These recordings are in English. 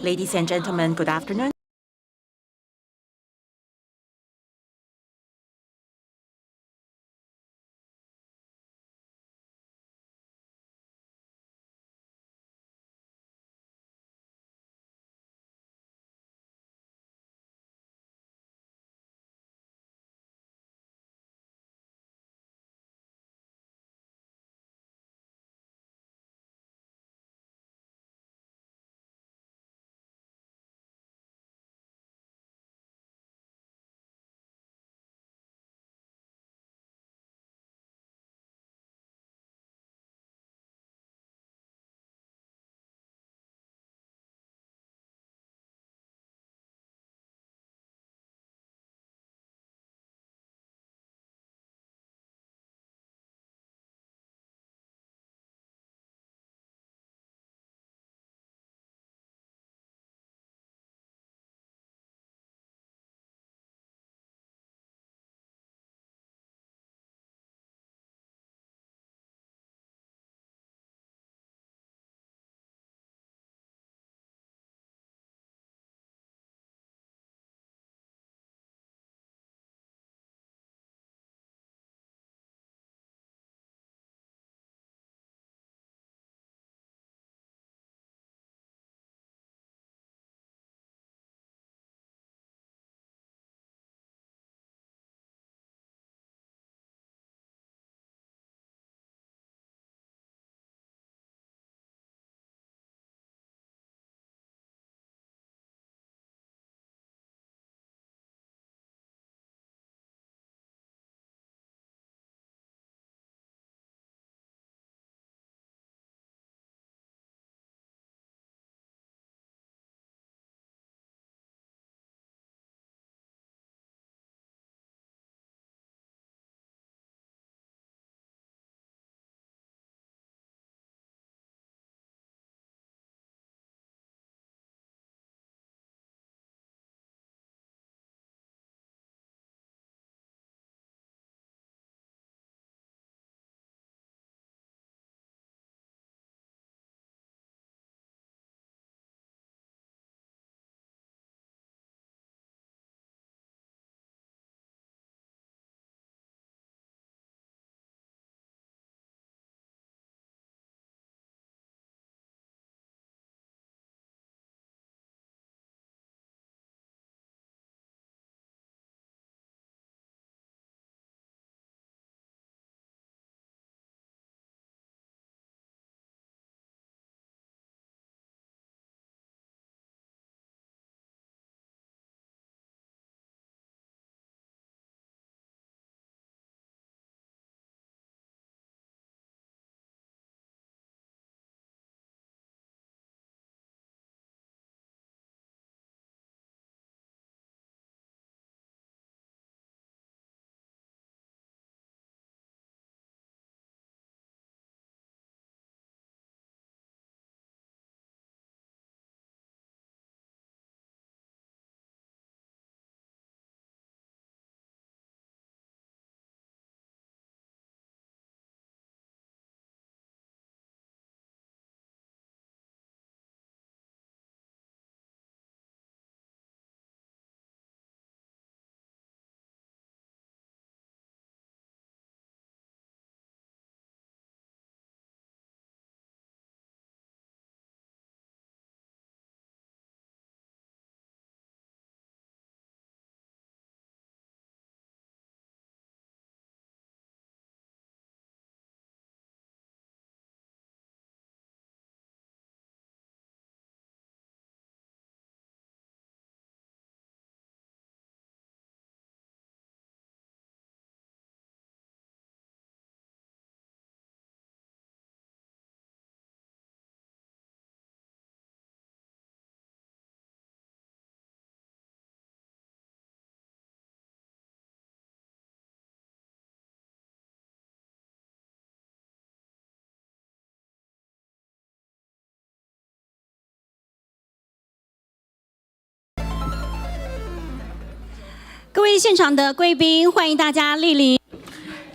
Ladies and gentlemen, good afternoon.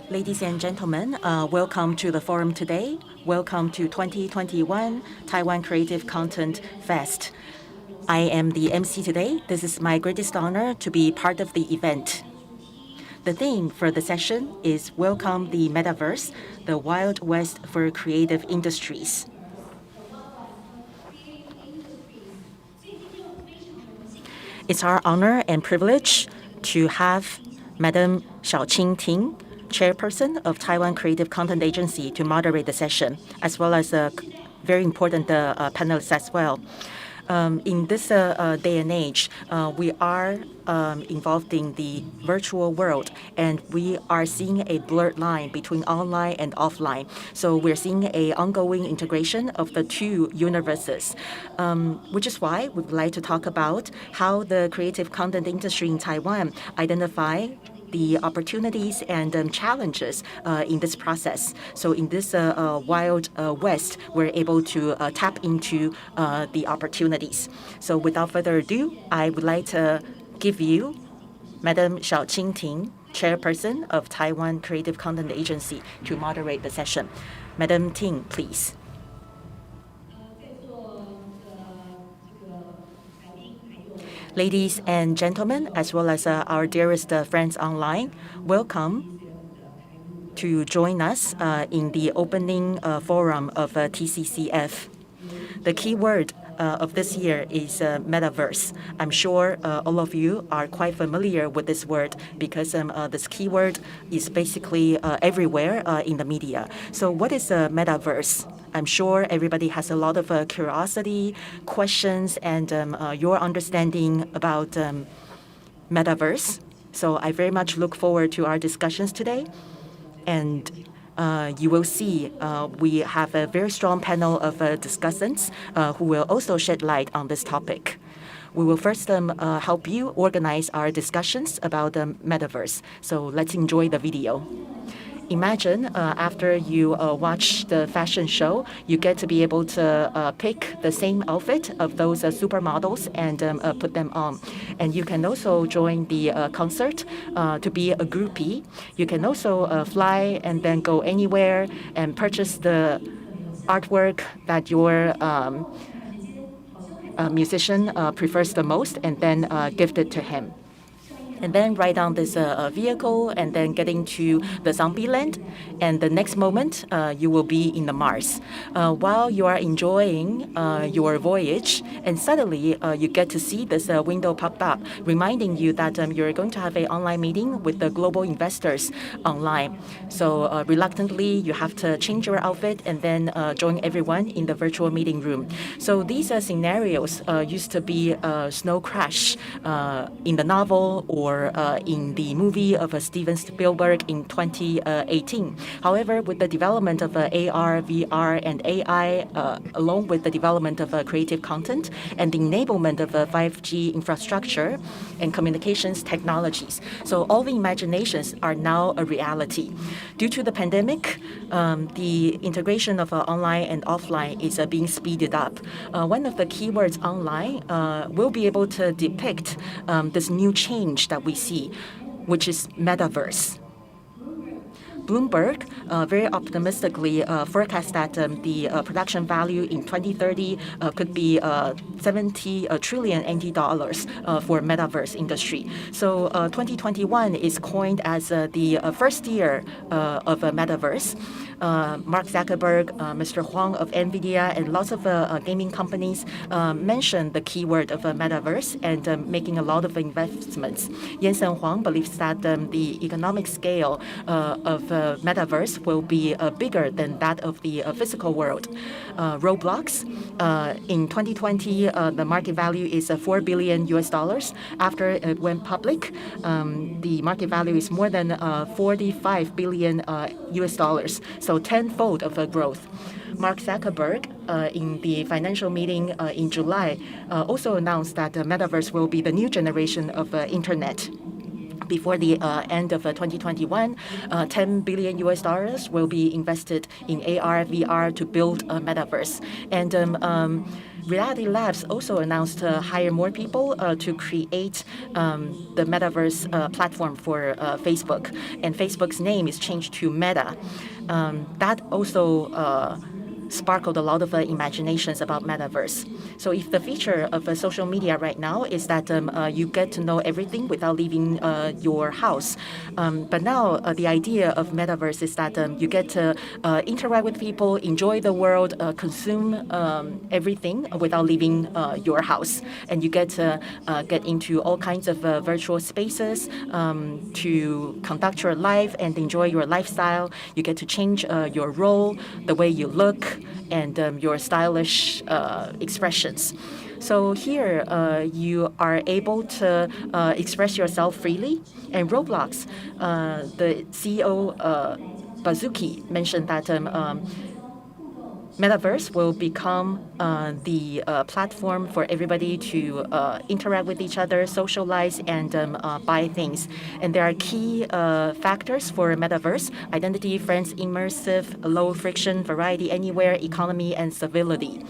Ladies and gentlemen, welcome to the forum today. Welcome to 2021 Taiwan Creative Content Fest. I am the MC today. This is my greatest honor to be part of the event. The theme for the session is Welcome the Metaverse, the Wild West for Creative Industries. It's our honor and privilege to have Madam Xiaoqing Ting, Chairperson of Taiwan Creative Content Agency, to moderate the session, as well as very important panelists as well. In this day and age, we are involved in the virtual world, and we are seeing a blurred line between online and offline. So we're seeing an ongoing integration of the two universes, which is why we would like to talk about how the creative content industry in Taiwan identify the opportunities and challenges in this process. So in this wild west, we're able to tap into the opportunities. So without further ado, I would like to give you Madam Xiaoqing Ting, Chairperson of Taiwan Creative Content Agency, to moderate the session. Madam Ting, please. Ladies and gentlemen, as well as our dearest friends online, welcome to join us in the opening forum of TCCF. The key word of this year is Metaverse. I'm sure all of you are quite familiar with this word because this keyword is basically everywhere in the media. So what is a Metaverse? I'm sure everybody has a lot of curiosity, questions, and your understanding about Metaverse. So I very much look forward to our discussions today. And you will see we have a very strong panel of discussants who will also shed light on this topic. We will first help you organize our discussions about the Metaverse. So let's enjoy the video. Imagine after you watch the fashion show, you get to be able to pick the same outfit of those supermodels and put them on. And you can also join the concert to be a groupie. You can also fly and then go anywhere and purchase the artwork that your musician prefers the most and then gift it to him. And then ride on this vehicle and then get into the zombie land. And the next moment, you will be in the Mars. While you are enjoying your voyage, and suddenly you get to see this window pop up, reminding you that you're going to have an online meeting with the global investors online. So reluctantly, you have to change your outfit and then join everyone in the virtual meeting room. So these scenarios used to be Snow Crash in the novel or in the movie of Steven Spielberg in 2018. However, with the development of AR, VR, and AI, along with the development of creative content and the enablement of 5G infrastructure and communications technologies, so all the imaginations are now a reality. Due to the pandemic, the integration of online and offline is being speeded up. One of the keywords online will be able to depict this new change that we see, which is Metaverse. Bloomberg very optimistically forecast that the production value in 2030 could be 70 trillion NT dollars for Metaverse industry. So 2021 is coined as the first year of Metaverse. Mark Zuckerberg, Mr. Huang of NVIDIA, and lots of gaming companies mentioned the keyword of Metaverse and making a lot of investments. Jensen Huang believes that the economic scale of Metaverse will be bigger than that of the physical world. Roblox, in 2020, the market value is $4 billion US dollars. After it went public, the market value is more than 45 billion US dollars. So tenfold of a growth. Mark Zuckerberg, in the financial meeting in July, also announced that the Metaverse will be the new generation of internet. Before the end of 2021, 10 billion US dollars will be invested in AR, VR to build a Metaverse. And Reality Labs also announced to hire more people to create the Metaverse platform for Facebook. And Facebook's name is changed to Meta. That also sparkled a lot of imaginations about Metaverse. So if the feature of social media right now is that you get to know everything without leaving your house, but now the idea of Metaverse is that you get to interact with people, enjoy the world, consume everything without leaving your house. And you get to get into all kinds of virtual spaces to conduct your life and enjoy your lifestyle. You get to change your role, the way you look, and your stylish expressions. So here you are able to express yourself freely. And Roblox, the CEO Bazuki mentioned that Metaverse will become the platform for everybody to interact with each other, socialize, and buy things. And there are key factors for Metaverse: identity, friends, immersive, low friction, variety anywhere, economy, and civility.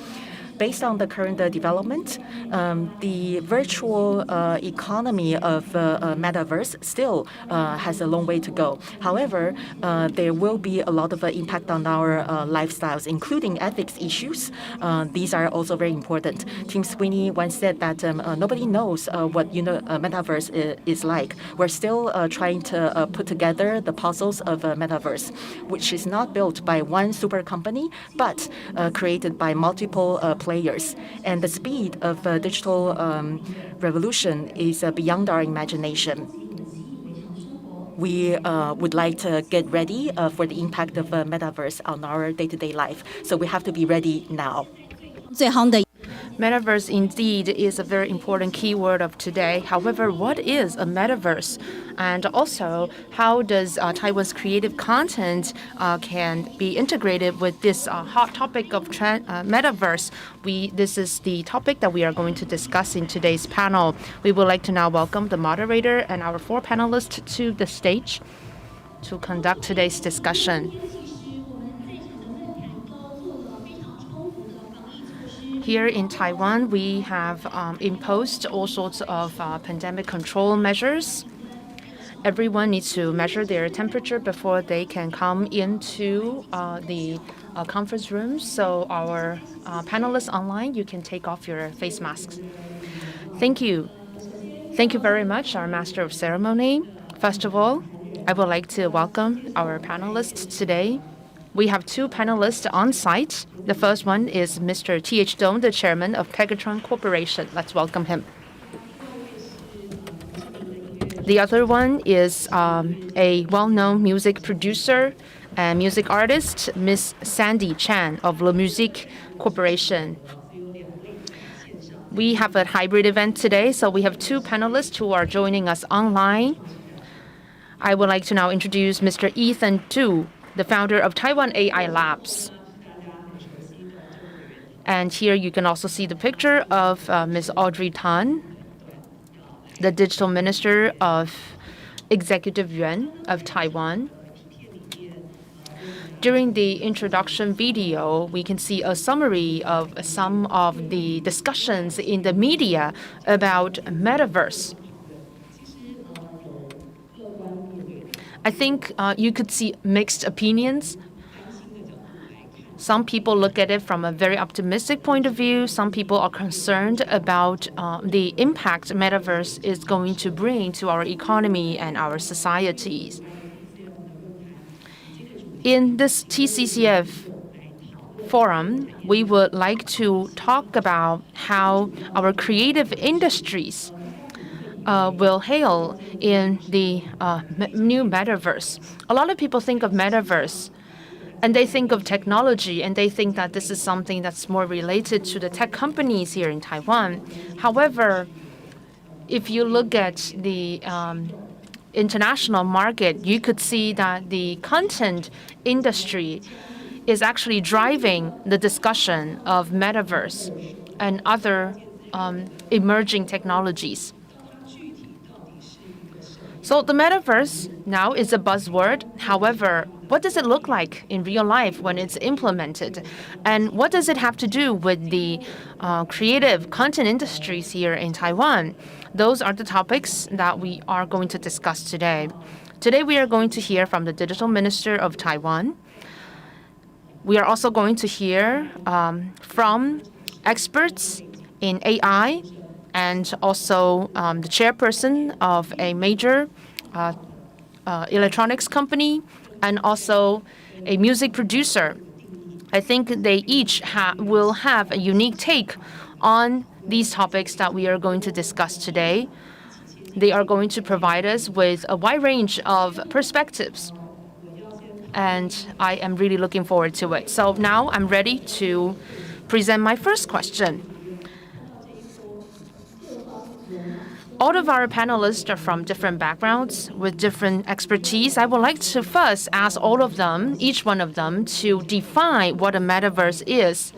Based on the current development, the virtual economy of Metaverse still has a long way to go. However, there will be a lot of impact on our lifestyles, including ethics issues. These are also very important. Tim Sweeney once said that nobody knows what Metaverse is like. We're still trying to put together the puzzles of Metaverse, which is not built by one super company, but created by multiple players. And the speed of digital revolution is beyond our imagination. We would like to get ready for the impact of Metaverse on our day-to-day life. So we have to be ready now. Metaverse indeed is a very important keyword of today. However, what is a metaverse? And also, how does Taiwan's creative content can be integrated with this hot topic of metaverse? This is the topic that we are going to discuss in today's panel. We would like to now welcome the moderator and our 4 panelists to the stage to conduct today's discussion. Here in Taiwan, we have imposed all sorts of pandemic control measures. Everyone needs to measure their temperature before they can come into the conference room. So our panelists online, you can take off your face masks. Thank you. Thank you very much, our Master of Ceremony. First of all, I would like to welcome our panelists today. We have 2 panelists on site. The first one is Mr. T.H. Dong, the chairman of Pegatron Corporation. Let's welcome him. The other one is a well-known music producer and music artist, Miss Sandy Chan of La Musique Corporation. We have a hybrid event today, so we have 2 panelists who are joining us online. I would like to now introduce Mr. Ethan Tu, the founder of Taiwan AI Labs. And here you can also see the picture of Ms. Audrey Tan, the Digital Minister of Executive Yuan of Taiwan. During the introduction video, we can see a summary of some of the discussions in the media about Metaverse. I think you could see mixed opinions. Some people look at it from a very optimistic point of view. Some people are concerned about the impact Metaverse is going to bring to our economy and our societies. In this TCCF forum, we would like to talk about how our creative industries will hail in the new Metaverse. A lot of people think of Metaverse and they think of technology, and they think that this is something that's more related to the tech companies here in Taiwan. However, if you look at the international market, you could see that the content industry is actually driving the discussion of Metaverse and other emerging technologies. So the Metaverse now is a buzzword. However, what does it look like in real life when it's implemented? And what does it have to do with the creative content industries here in Taiwan? Those are the topics that we are going to discuss today. Today we are going to hear from the Digital Minister of Taiwan. We are also going to hear from experts in AI and also the chairperson of a major electronics company and also a music producer. I think they each will have a unique take on these topics that we are going to discuss today. They are going to provide us with a wide range of perspectives, and I am really looking forward to it. So now I'm ready to present my first question. All of our panelists are from different backgrounds with different expertise. I would like to first ask all of them, each one of them, to define what a metaverse is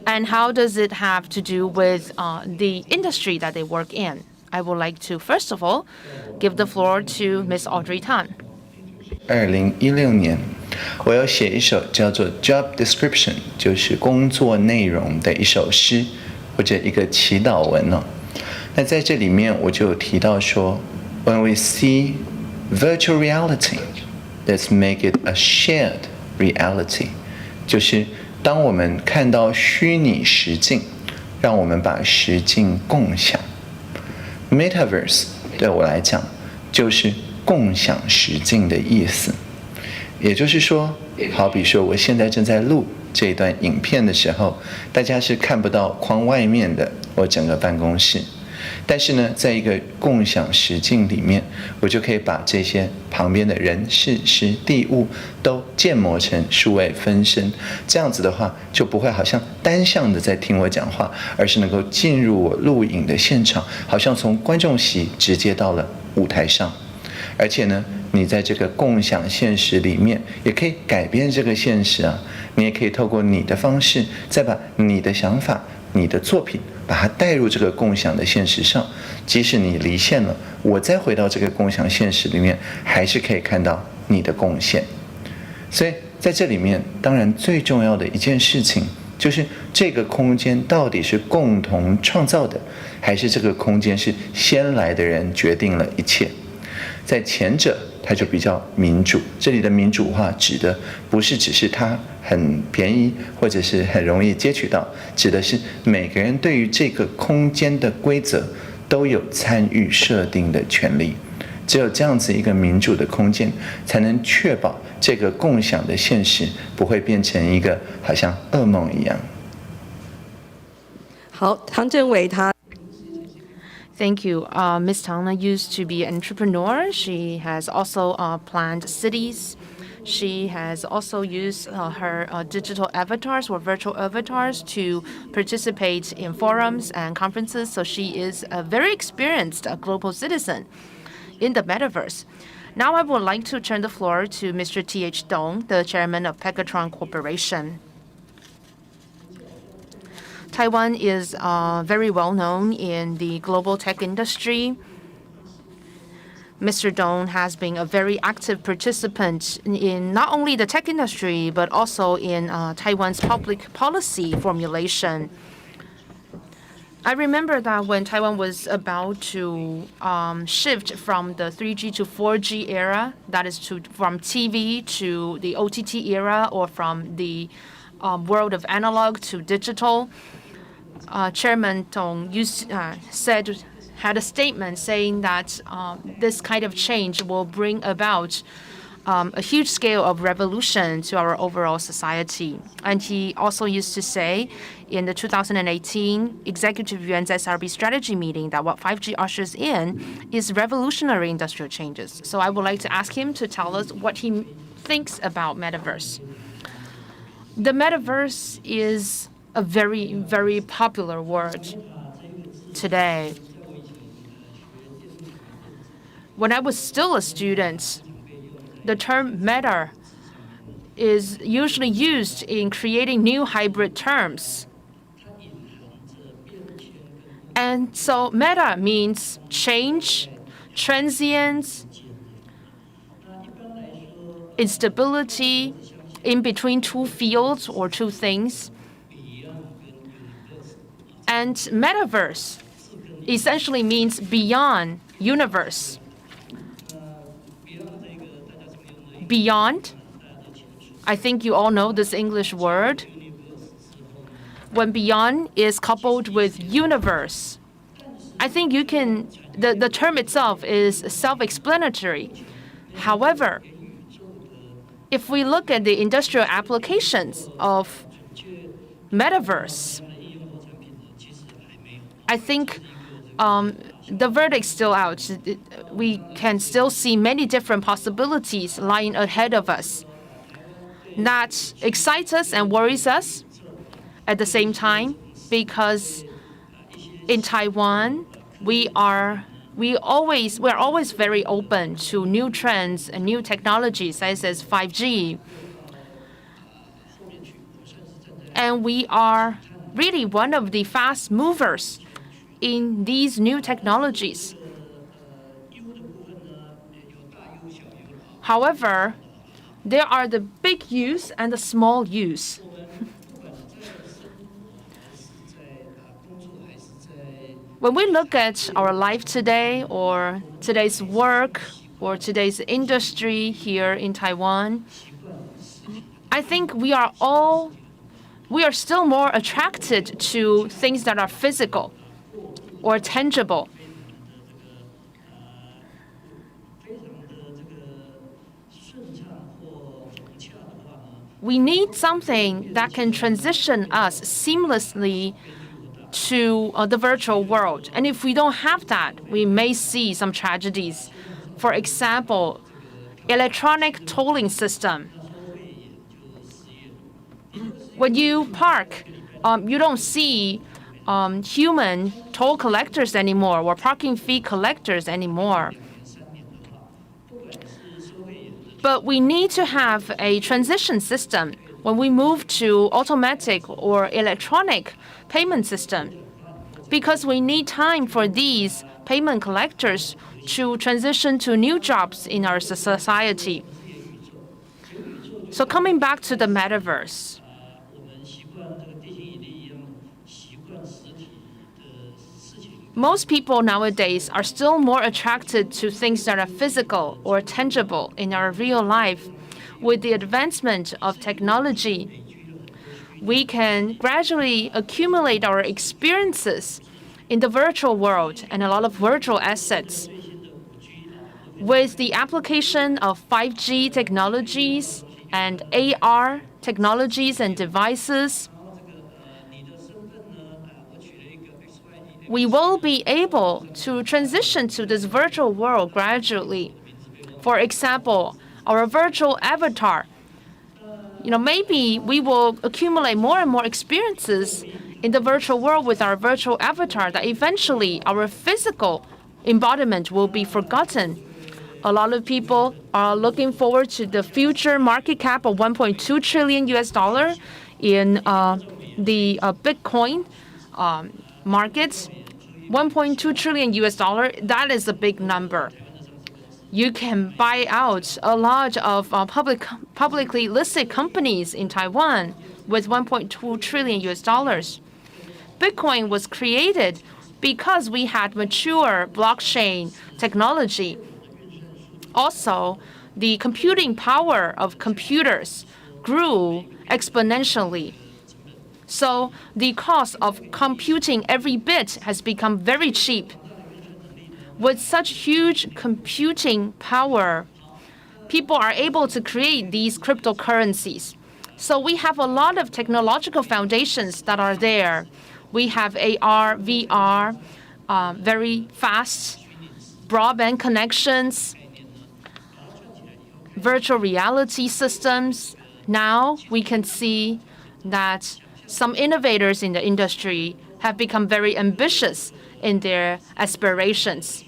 and how does it have to do with the industry that they work in. I would like to, first of all, give the floor to Ms. Audrey Tan. 2016年，我要写一首叫做 Job Description， 就是工作内容的一首诗或者一个祈祷文哦。那在这里面我就有提到说 ，When we see virtual reality, let's make it a shared reality， 就是当我们看到虚拟实境，让我们把实境共享。Metaverse 对我来讲就是共享实境的意思，也就是说，好比说我现在正在录这一段影片的时候，大家是看不到框外面的我整个办公室。但是呢，在一个共享实境里面，我就可以把这些旁边的人、事、时、地、物都建模成数位分身。这样子的话，就不会好像单向的在听我讲话，而是能够进入我录影的现场，好像从观众席直接到了舞台上。而且呢，你在这个共享现实里面，也可以改变这个现实啊。你也可以透过你的方式，再把你的想法、你的作品，把它带入这个共享的现实上。即使你离线了，我再回到这个共享现实里面，还是可以看到你的贡献。所以在这里面，当然最重要的一件事情，就是这个空间到底是共同创造的，还是这个空间是先来的人决定了一切。在前者，它就比较民主。这里的民主化指的不是只是它很便宜或者是很容易接取到，指的是每个人对于这个空间的规则都有参与设定的权利。只有这样子一个民主的空间，才能确保这个共享的现实不会变成一个好像噩梦一样。好，唐政伟他。Thank you. Ms. Tang used to be an entrepreneur. She has also planned cities. She has also used her digital avatars or virtual avatars to participate in forums and conferences. So she is a very experienced global citizen in the metaverse. Now I would like to turn the floor to Mr. T.H. Dong, the chairman of Pegatron Corporation. Taiwan is very well known in the global tech industry. Mr. Dong has been a very active participant in not only the tech industry, but also in Taiwan's public policy formulation. I remember that when Taiwan was about to shift from the 3G to 4G era, that is from TV to the OTT era, or from the world of analog to digital, Chairman Dong had a statement saying that this kind of change will bring about a huge scale of revolution to our overall society. And he also used to say in the 2018 Executive Yuan's SRB strategy meeting that what 5G ushers in is revolutionary industrial changes. So I would like to ask him to tell us what he thinks about metaverse. The metaverse is a very, very popular word today. When I was still a student, the term meta is usually used in creating new hybrid terms. And so meta means change, transient, instability, in between two fields or two things. And metaverse essentially means beyond universe. Beyond I think you all know this English word. When beyond is coupled with universe, I think the term itself is self-explanatory. However, if we look at the industrial applications of Metaverse, I think the verdict's still out. We can still see many different possibilities lying ahead of us. That excites us and worries us at the same time, because in Taiwan, we're always very open to new trends and new technologies, such as 5G. And we are really one of the fast movers in these new technologies. However, there are the big use and the small use. When we look at our life today, or today's work, or today's industry here in Taiwan, I think we are still more attracted to things that are physical or tangible. We need something that can transition us seamlessly to the virtual world. And if we don't have that, we may see some tragedies. For example, electronic tolling system. When you park, you don't see human toll collectors anymore, or parking fee collectors anymore. But we need to have a transition system when we move to automatic or electronic payment system, because we need time for these payment collectors to transition to new jobs in our society. So coming back to the metaverse, most people nowadays are still more attracted to things that are physical or tangible in our real life. With the advancement of technology, we can gradually accumulate our experiences in the virtual world and a lot of virtual assets. With the application of 5G technologies and AR technologies and devices, we will be able to transition to this virtual world gradually. For example, our virtual avatar. Maybe we will accumulate more and more experiences in the virtual world with our virtual avatar, that eventually our physical embodiment will be forgotten. A lot of people are looking forward to the future market cap of $1.2 trillion in the Bitcoin markets. $1.2 trillion, that is a big number. You can buy out a lot of publicly listed companies in Taiwan with $1.2 trillion. Bitcoin was created because we had mature blockchain technology. Also, the computing power of computers grew exponentially. So the cost of computing every bit has become very cheap. With such huge computing power, people are able to create these cryptocurrencies. So we have a lot of technological foundations that are there. We have AR, VR, very fast broadband connections, virtual reality systems. Now we can see that some innovators in the industry have become very ambitious in their aspirations.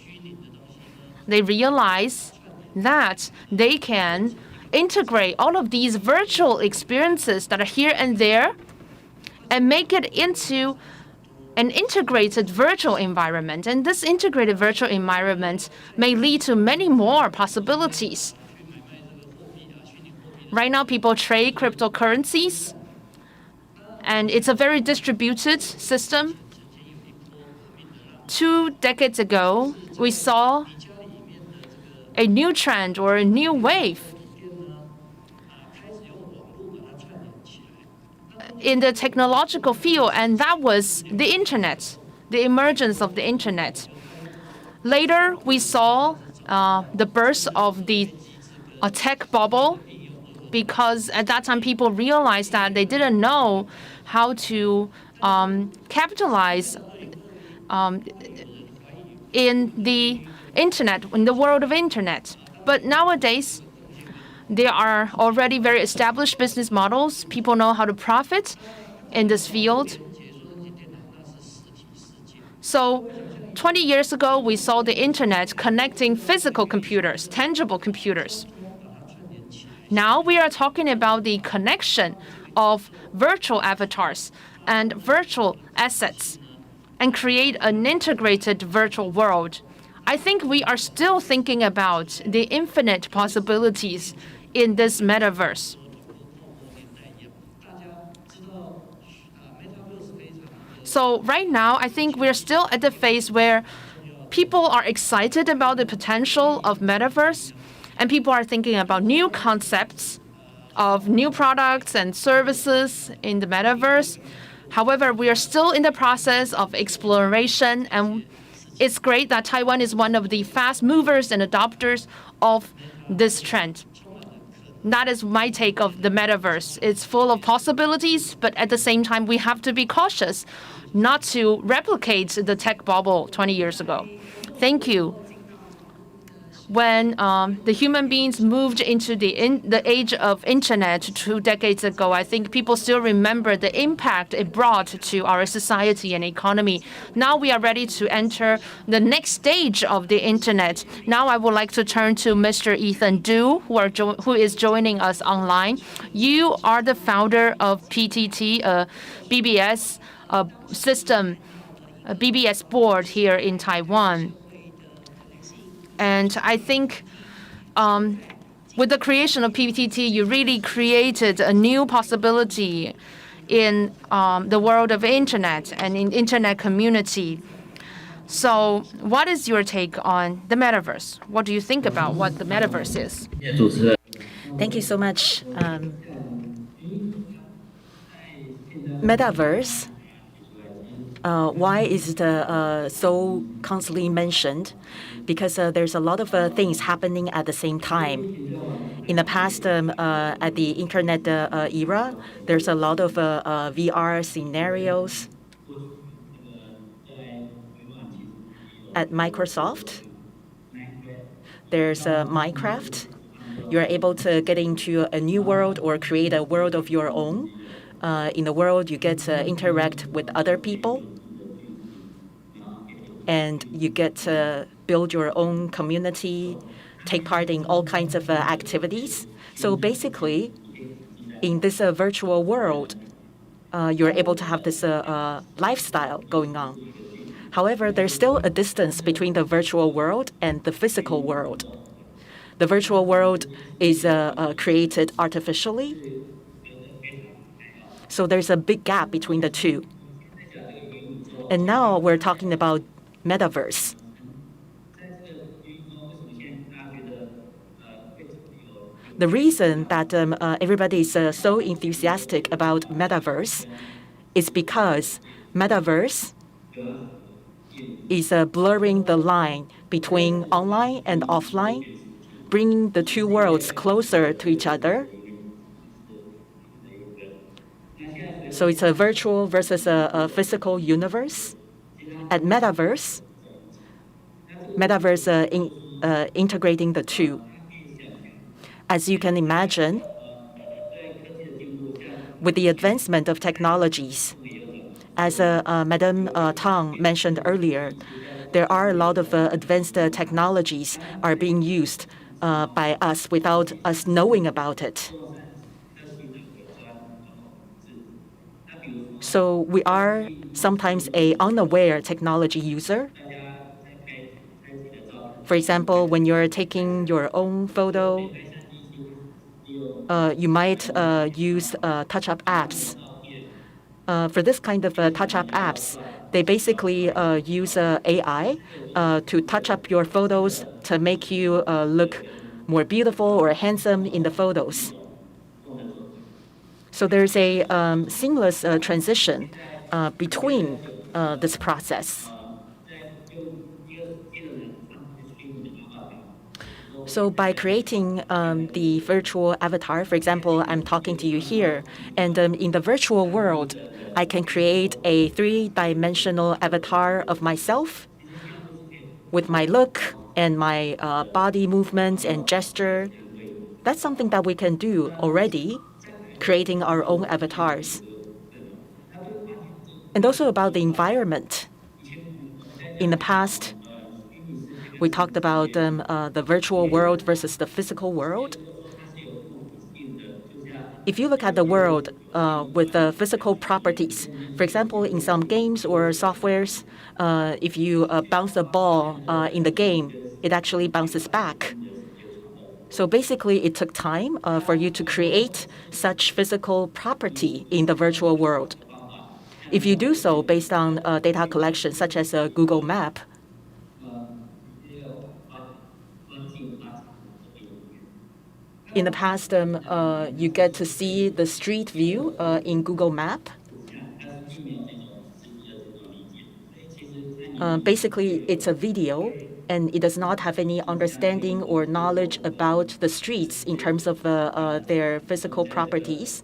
They realize that they can integrate all of these virtual experiences that are here and there and make it into an integrated virtual environment. And this integrated virtual environment may lead to many more possibilities. Right now, people trade cryptocurrencies, and it's a very distributed system. 2 decades ago, we saw a new trend or a new wave. in the technological field, and that was the internet, the emergence of the internet. Later, we saw the burst of the tech bubble, because at that time people realized that they didn't know how to capitalize in the internet, in the world of internet. But nowadays, there are already very established business models. People know how to profit in this field. So 20 years ago, we saw the internet connecting physical computers, tangible computers. Now we are talking about the connection of virtual avatars and virtual assets and create an integrated virtual world. I think we are still thinking about the infinite possibilities in this metaverse. So right now, I think we're still at the phase where people are excited about the potential of metaverse, and people are thinking about new concepts of new products and services in the metaverse. However, we are still in the process of exploration, and it's great that Taiwan is one of the fast movers and adopters of this trend. That is my take of the metaverse. It's full of possibilities, but at the same time, we have to be cautious not to replicate the tech bubble 20 years ago. Thank you. When the human beings moved into the age of internet 2 decades ago, I think people still remember the impact it brought to our society and economy. Now we are ready to enter the next stage of the internet. Now I would like to turn to Mr. Ethan Du, who is joining us online. You are the founder of PTT, BBS system, a BBS board here in Taiwan. And I think with the creation of PTT, you really created a new possibility in the world of internet and in internet community. So what is your take on the metaverse? What do you think about what the metaverse is? Thank you so much. Metaverse, why is it so constantly mentioned? Because there's a lot of things happening at the same time. In the past, at the internet era, there's a lot of VR scenarios. At Microsoft, there's Minecraft. You're able to get into a new world or create a world of your own. In the world, you get to interact with other people, and you get to build your own community, take part in all kinds of activities. So basically, in this virtual world, you're able to have this lifestyle going on. However, there's still a distance between the virtual world and the physical world. The virtual world is created artificially, so there's a big gap between the two. And now we're talking about metaverse. The reason that everybody is so enthusiastic about metaverse is because metaverse is blurring the line between online and offline, bringing the two worlds closer to each other. So it's a virtual versus a physical universe. At metaverse integrating the two. As you can imagine, with the advancement of technologies, as Madame Tang mentioned earlier, there are a lot of advanced technologies are being used by us without us knowing about it. So we are sometimes an unaware technology user. For example, when you're taking your own photo, you might use touch-up apps. For this kind of touch-up apps, they basically use AI to touch up your photos to make you look more beautiful or handsome in the photos. So there's a seamless transition between this process. So by creating the virtual avatar, for example, I'm talking to you here, and in the virtual world, I can create a three-dimensional avatar of myself with my look and my body movements and gesture. That's something that we can do already, creating our own avatars. And also about the environment. In the past, we talked about the virtual world versus the physical world. If you look at the world with the physical properties, for example, in some games or softwares, if you bounce a ball in the game, it actually bounces back. So basically, it took time for you to create such physical property in the virtual world. If you do so based on data collection, such as a Google Map, in the past, you get to see the street view in Google Map. Basically, it's a video, and it does not have any understanding or knowledge about the streets in terms of their physical properties.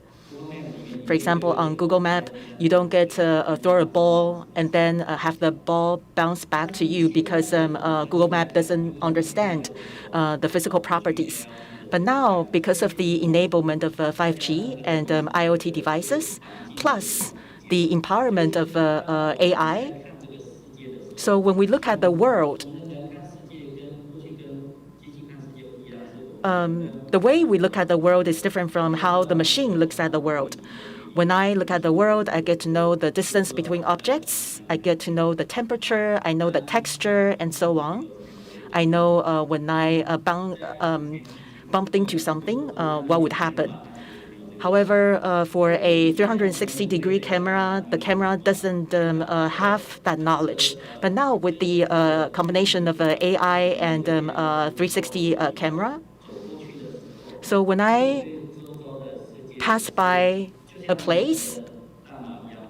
For example, on Google Map, you don't get to throw a ball and then have the ball bounce back to you because Google Map doesn't understand the physical properties. But now, because of the enablement of 5G and IoT devices, plus the empowerment of AI, so when we look at the world, the way we look at the world is different from how the machine looks at the world. When I look at the world, I get to know the distance between objects. I get to know the temperature. I know the texture, and so on. I know when I bumped into something, what would happen. However, for a 360-degree camera, the camera doesn't have that knowledge. But now with the combination of AI and 360 camera, so when I pass by a place,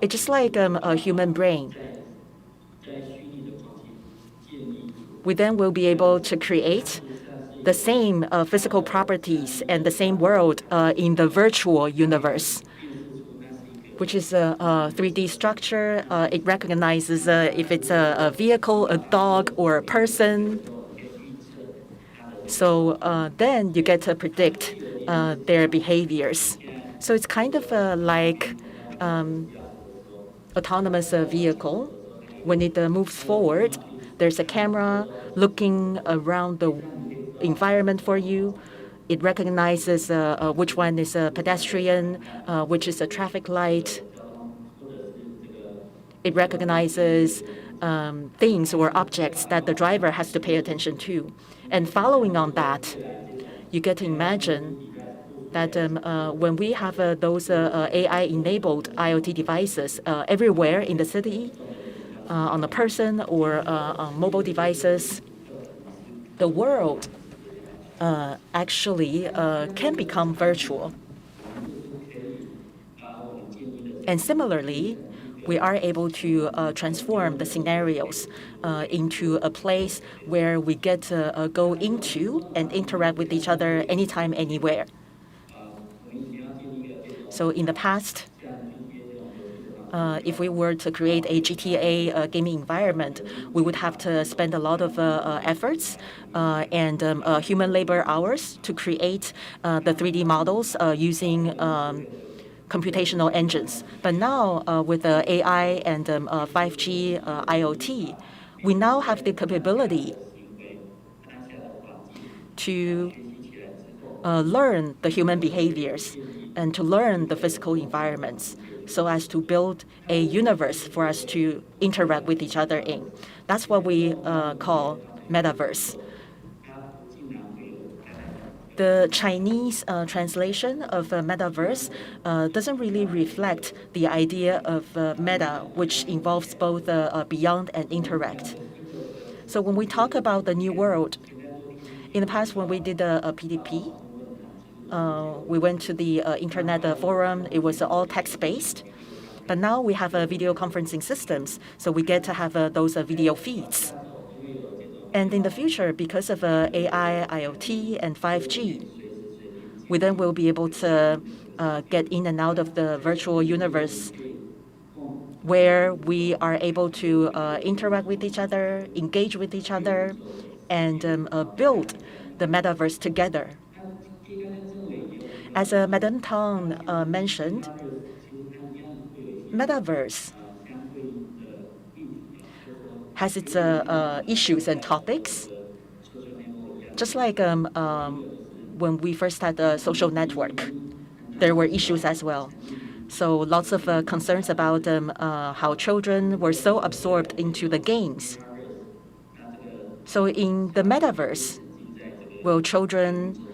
it's just like a human brain. We then will be able to create the same physical properties and the same world in the virtual universe, which is a 3D structure. It recognizes if it's a vehicle, a dog, or a person. So then you get to predict their behaviors. So it's kind of like autonomous vehicle. When it moves forward, there's a camera looking around the environment for you. It recognizes which one is a pedestrian, which is a traffic light. It recognizes things or objects that the driver has to pay attention to. And following on that, you get to imagine that when we have those AI-enabled IoT devices everywhere in the city, on a person or on mobile devices, the world actually can become virtual. And similarly, we are able to transform the scenarios into a place where we get to go into and interact with each other anytime, anywhere. So in the past, if we were to create a GTA gaming environment, we would have to spend a lot of efforts and human labor hours to create the 3D models using computational engines. But now, with AI and 5G IoT, we now have the capability to learn the human behaviors and to learn the physical environments so as to build a universe for us to interact with each other in. That's what we call Metaverse. The Chinese translation of Metaverse doesn't really reflect the idea of meta, which involves both beyond and interact. So when we talk about the new world, in the past when we did a PDP, we went to the internet forum. It was all text-based. But now we have video conferencing systems, so we get to have those video feeds. And in the future, because of AI, IoT, and 5G, we then will be able to get in and out of the virtual universe where we are able to interact with each other, engage with each other, and build the metaverse together. As Madame Tang mentioned, metaverse has its issues and topics. Just like when we first had a social network, there were issues as well. So lots of concerns about how children were so absorbed into the games. So in the metaverse, will children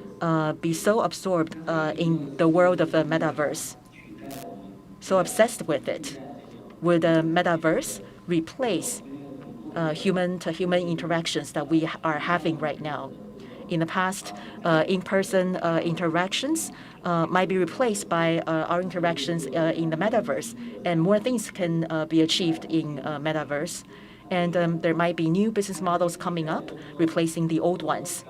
be so absorbed in the world of the metaverse, so obsessed with it? Will the metaverse replace human-to-human interactions that we are having right now? In the past, in-person interactions might be replaced by our interactions in the metaverse, and more things can be achieved in metaverse. And there might be new business models coming up, replacing the old ones.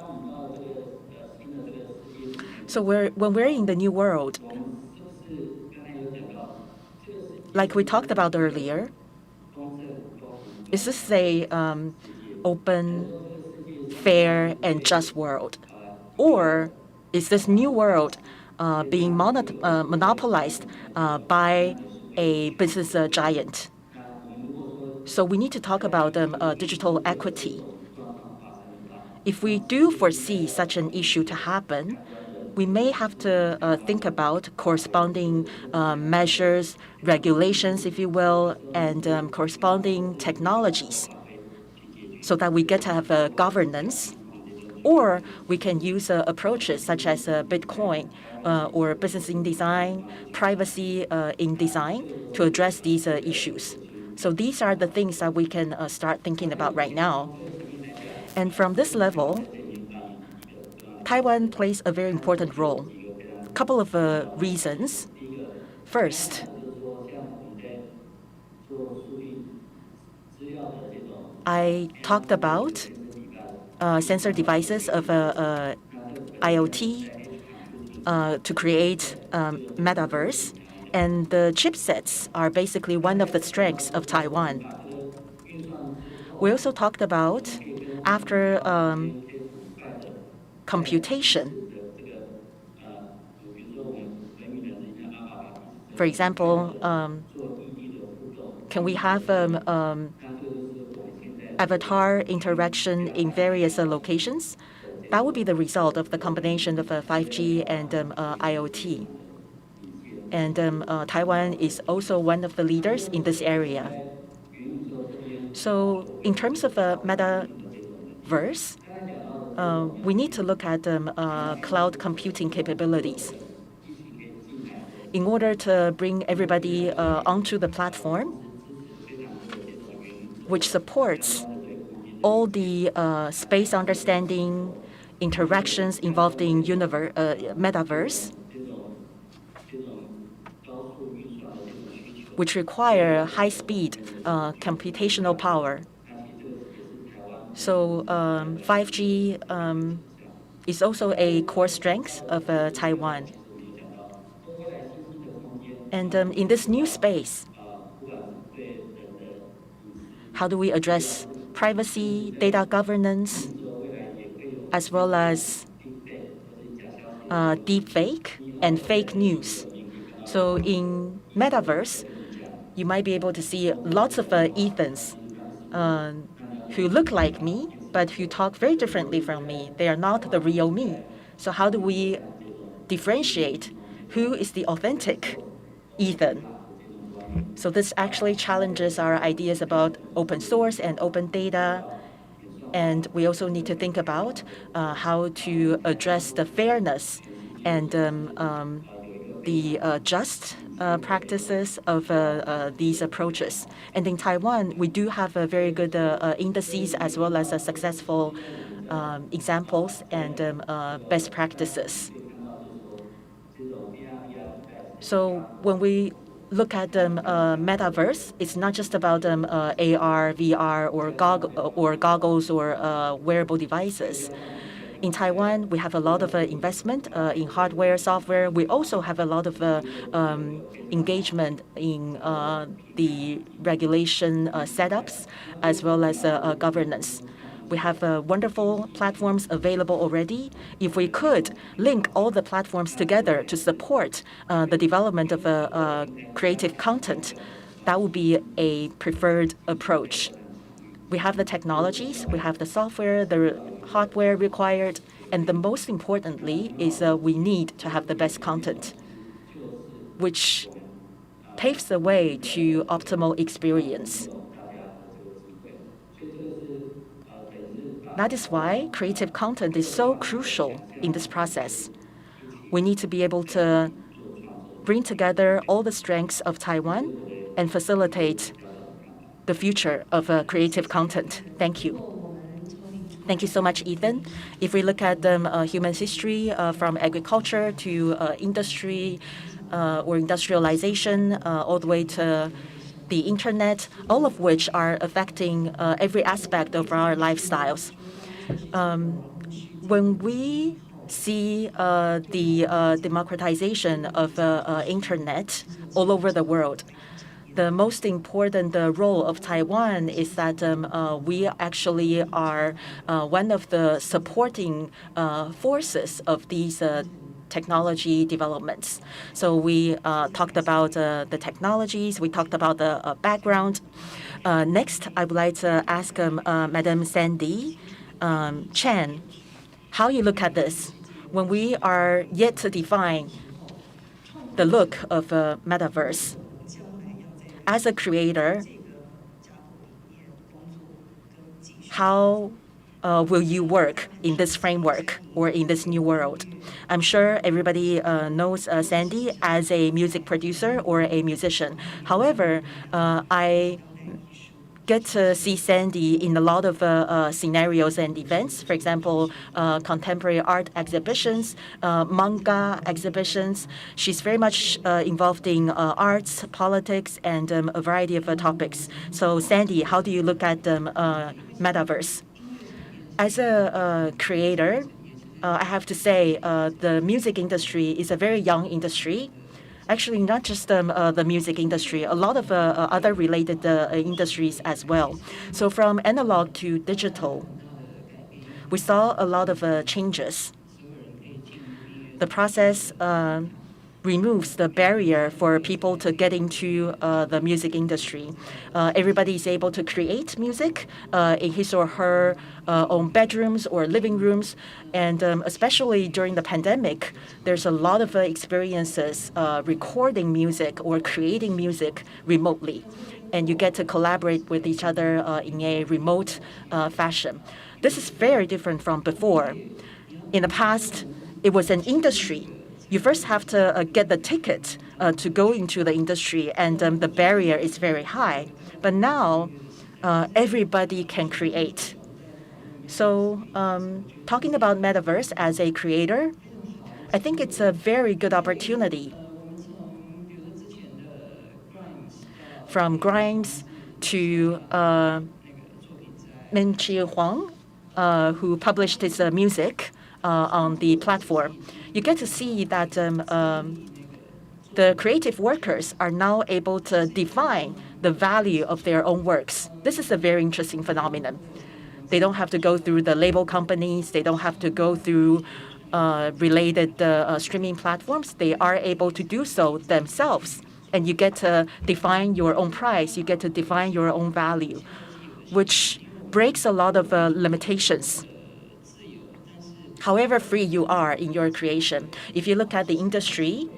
So when we're in the new world, like we talked about earlier, is this a open, fair, and just world? Or is this new world being monopolized by a business giant? So we need to talk about digital equity. If we do foresee such an issue to happen, we may have to think about corresponding measures, regulations, if you will, and corresponding technologies so that we get to have a governance. Or we can use approaches such as Bitcoin or business in design, privacy in design to address these issues. So these are the things that we can start thinking about right now. And from this level, Taiwan plays a very important role. A couple of reasons. First, I talked about sensor devices of IoT to create metaverse, and the chipsets are basically one of the strengths of Taiwan. We also talked about after computation. For example, can we have avatar interaction in various locations? That would be the result of the combination of 5G and IoT. And Taiwan is also one of the leaders in this area. So in terms of metaverse, we need to look at cloud computing capabilities. In order to bring everybody onto the platform, which supports all the space understanding interactions involved in metaverse, which require high-speed computational power. So 5G is also a core strength of Taiwan. And in this new space, how do we address privacy, data governance, as well as deepfake and fake news? So in metaverse, you might be able to see lots of Ethans who look like me, but who talk very differently from me. They are not the real me. So how do we differentiate who is the authentic Ethan? So this actually challenges our ideas about open source and open data. And we also need to think about how to address the fairness and the just practices of these approaches. And in Taiwan, we do have a very good indices as well as successful examples and best practices. So when we look at Metaverse, it's not just about AR, VR, or goggles or wearable devices. In Taiwan, we have a lot of investment in hardware, software. We also have a lot of engagement in the regulation setups as well as governance. We have wonderful platforms available already. If we could link all the platforms together to support the development of creative content, that would be a preferred approach. We have the technologies, we have the software, the hardware required, and the most importantly is we need to have the best content, which paves the way to optimal experience. That is why creative content is so crucial in this process. We need to be able to bring together all the strengths of Taiwan and facilitate the future of creative content. Thank you. Thank you so much, Ethan. If we look at human history from agriculture to industry or industrialization, all the way to the internet, all of which are affecting every aspect of our lifestyles. When we see the democratization of internet all over the world, the most important role of Taiwan is that we actually are one of the supporting forces of these technology developments. So we talked about the technologies, we talked about the background. Next, I would like to ask Madam Sandy Chen, how you look at this when we are yet to define the look of Metaverse. As a creator, how will you work in this framework or in this new world? I'm sure everybody knows Sandy as a music producer or a musician. However, I get to see Sandy in a lot of scenarios and events. For example, contemporary art exhibitions, manga exhibitions. She's very much involved in arts, politics, and a variety of topics. So Sandy, how do you look at Metaverse? As a creator, I have to say the music industry is a very young industry. Actually, not just the music industry, a lot of other related industries as well. So from analog to digital, we saw a lot of changes. The process removes the barrier for people to get into the music industry. Everybody is able to create music in his or her own bedrooms or living rooms. And especially during the pandemic, there's a lot of experiences recording music or creating music remotely. And you get to collaborate with each other in a remote fashion. This is very different from before. In the past, it was an industry. You first have to get the ticket to go into the industry, and the barrier is very high. But now, everybody can create. So talking about Metaverse as a creator, I think it's a very good opportunity. From Grimes to Min Chi Huang, who published his music on the platform, you get to see that the creative workers are now able to define the value of their own works. This is a very interesting phenomenon. They don't have to go through the label companies. They don't have to go through related streaming platforms. They are able to do so themselves. And you get to define your own price. You get to define your own value, which breaks a lot of limitations. However free you are in your creation, if you look at the industry,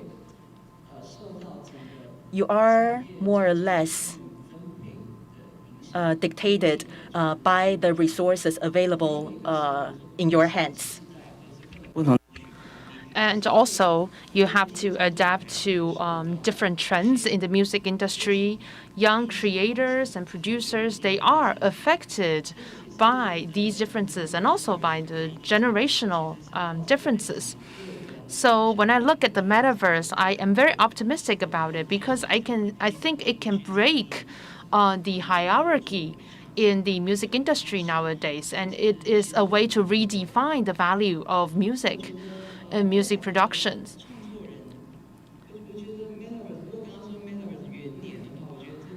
you are more or less dictated by the resources available in your hands. And also, you have to adapt to different trends in the music industry. Young creators and producers, they are affected by these differences and also by the generational differences. So when I look at the metaverse, I am very optimistic about it because I think it can break the hierarchy in the music industry nowadays, and it is a way to redefine the value of music and music productions.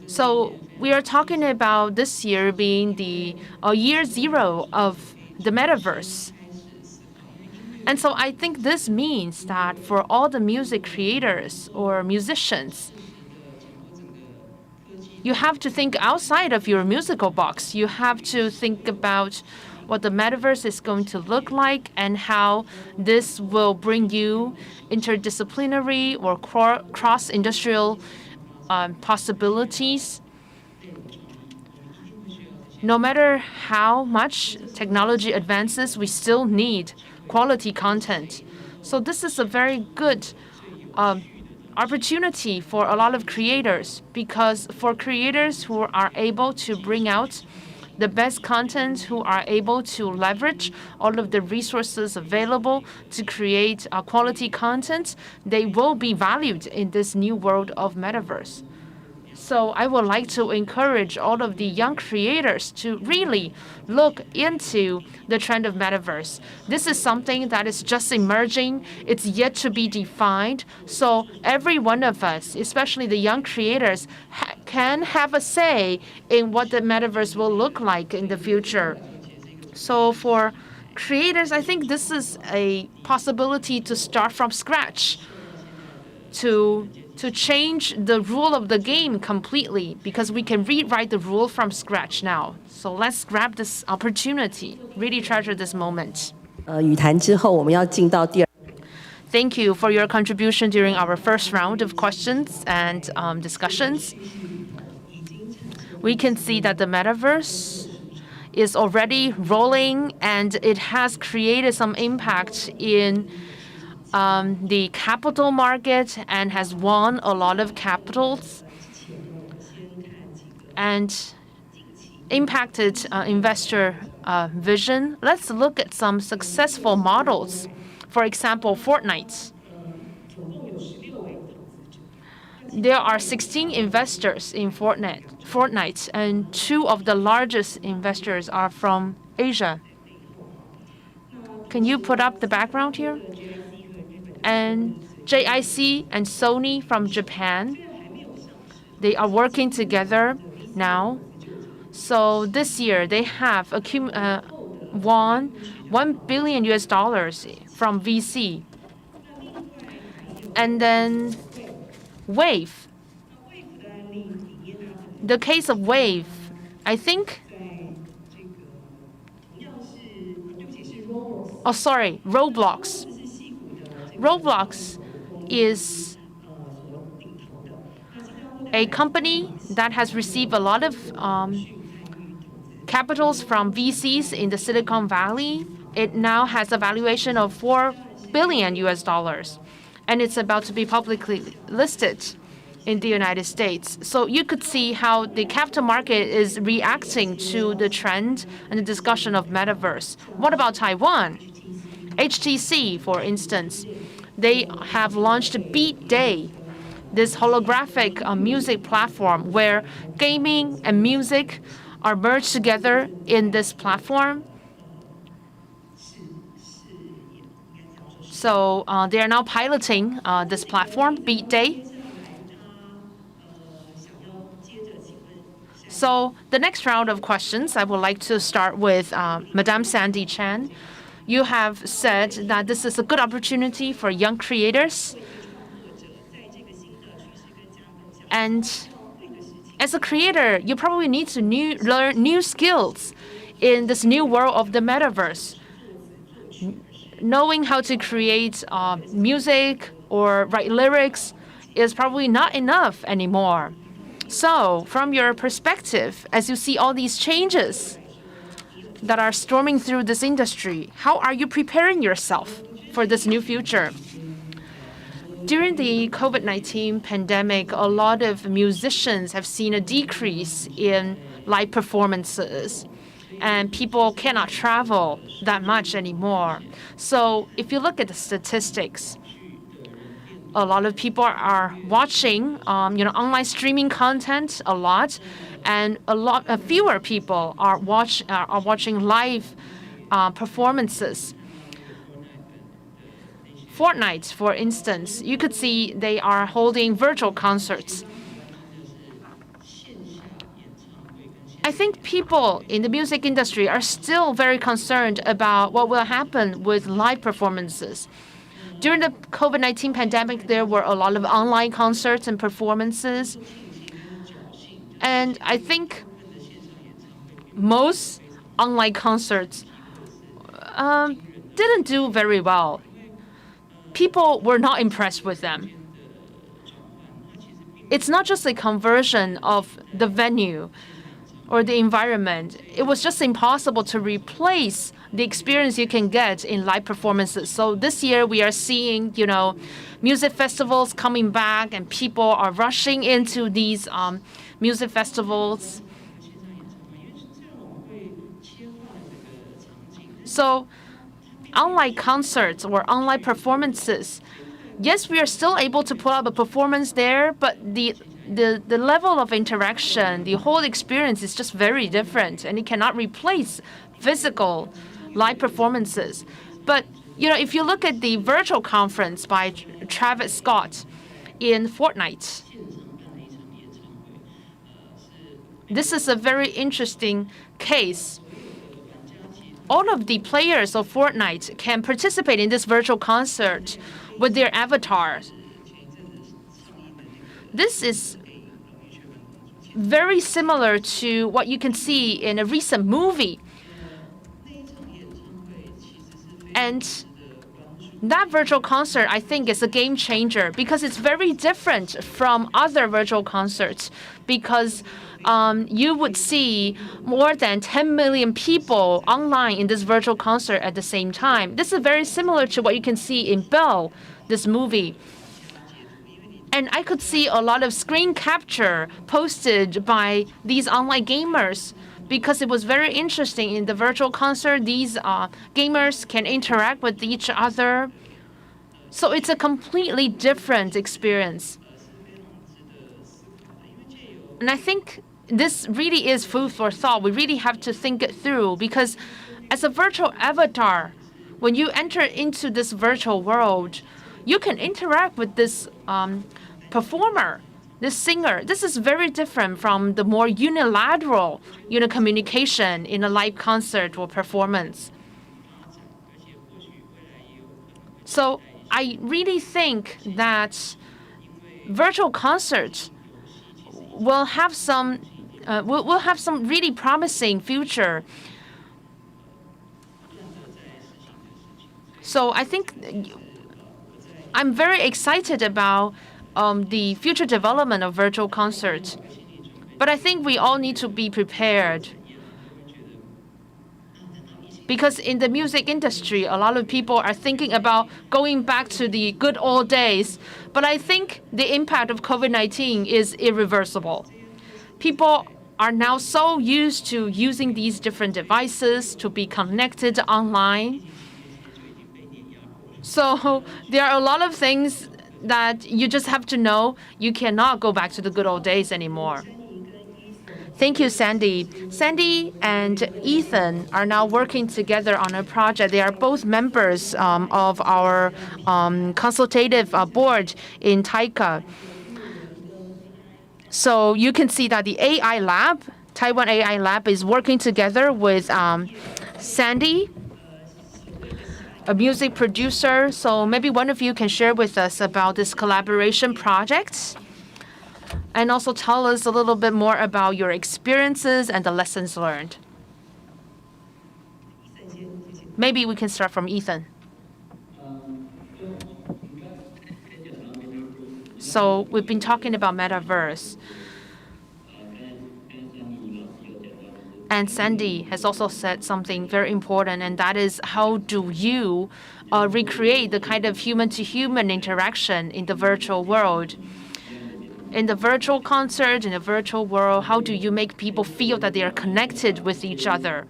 So we are talking about this year being the year zero of the metaverse. And so I think this means that for all the music creators or musicians, you have to think outside of your musical box. You have to think about what the metaverse is going to look like and how this will bring you interdisciplinary or cross-industrial possibilities. No matter how much technology advances, we still need quality content. So this is a very good opportunity for a lot of creators, because for creators who are able to bring out the best content, who are able to leverage all of the resources available to create quality content, they will be valued in this new world of metaverse. So I would like to encourage all of the young creators to really look into the trend of metaverse. This is something that is just emerging. It's yet to be defined. So every one of us, especially the young creators, can have a say in what the metaverse will look like in the future. So for creators, I think this is a possibility to start from scratch, to change the rule of the game completely, because we can rewrite the rule from scratch now. So let's grab this opportunity, really treasure this moment. 语谈之后，我们要进到第二。Thank you for your contribution during our first round of questions and discussions. We can see that the metaverse is already rolling and it has created some impact in the capital market and has won a lot of capitals and impacted investor vision. Let's look at some successful models. For example, Fortnite. There are 16 investors in Fortnite, and 2 of the largest investors are from Asia. Can you put up the background here? And JIC and Sony from Japan, they are working together now. So this year they have won $1 billion from VC. And then Wave. The case of Wave, I think. Oh, sorry, Roblox. Roblox is a company that has received a lot of capitals from VCs in the Silicon Valley. It now has a valuation of $4 billion, and it's about to be publicly listed in the United States. So you could see how the capital market is reacting to the trend and the discussion of metaverse. What about Taiwan? HTC, for instance, they have launched Beat Day, this holographic music platform where gaming and music are merged together in this platform. So they are now piloting this platform, Beat Day. So the next round of questions, I would like to start with Madame Sandy Chan. You have said that this is a good opportunity for young creators. And as a creator, you probably need to learn new skills in this new world of the metaverse. Knowing how to create music or write lyrics is probably not enough anymore. So, from your perspective, as you see all these changes that are storming through this industry, how are you preparing yourself for this new future? During the COVID-19 pandemic, a lot of musicians have seen a decrease in live performances, and people cannot travel that much anymore. So if you look at the statistics, A lot of people are watching, online streaming content a lot, and fewer people are watching live performances. Fortnite, for instance, you could see they are holding virtual concerts. I think people in the music industry are still very concerned about what will happen with live performances. During the COVID-19 pandemic, there were a lot of online concerts and performances. And I think most online concerts didn't do very well. People were not impressed with them. It's not just a conversion of the venue or the environment. It was just impossible to replace the experience you can get in live performances. So this year we are seeing, music festivals coming back, and people are rushing into these music festivals. So unlike concerts or online performances, yes, we are still able to put up a performance there, but the level of interaction, the whole experience is just very different, and it cannot replace physical live performances. But if you look at the virtual conference by Travis Scott in Fortnite, this is a very interesting case. All of the players of Fortnite can participate in this virtual concert with their avatars. This is very similar to what you can see in a recent movie. And that virtual concert, I think, is a game changer because it's very different from other virtual concerts, because you would see more than 10 million people online in this virtual concert at the same time. This is very similar to what you can see in Belle, this movie. And I could see a lot of screen capture posted by these online gamers because it was very interesting. In the virtual concert, these gamers can interact with each other. So it's a completely different experience. And I think this really is food for thought. We really have to think it through, because as a virtual avatar, when you enter into this virtual world, you can interact with this performer, this singer. This is very different from the more unilateral, communication in a live concert or performance. So I really think that virtual concerts will have some really promising future. So I think I'm very excited about the future development of virtual concerts. But I think we all need to be prepared, because in the music industry, a lot of people are thinking about going back to the good old days. But I think the impact of COVID-19 is irreversible. People are now so used to using these different devices to be connected online. So there are a lot of things that you just have to know. You cannot go back to the good old days anymore. Thank you, Sandy. Sandy and Ethan are now working together on a project. They are both members of our consultative board in TAICA. So you can see that the AI lab, Taiwan AI lab, is working together with Sandy, a music producer. So maybe one of you can share with us about this collaboration project, and also tell us a little bit more about your experiences and the lessons learned. Maybe we can start from Ethan. So we've been talking about Metaverse. And Sandy has also said something very important, and that is, how do you recreate the kind of human-to-human interaction in the virtual world? In the virtual concert, in the virtual world, how do you make people feel that they are connected with each other?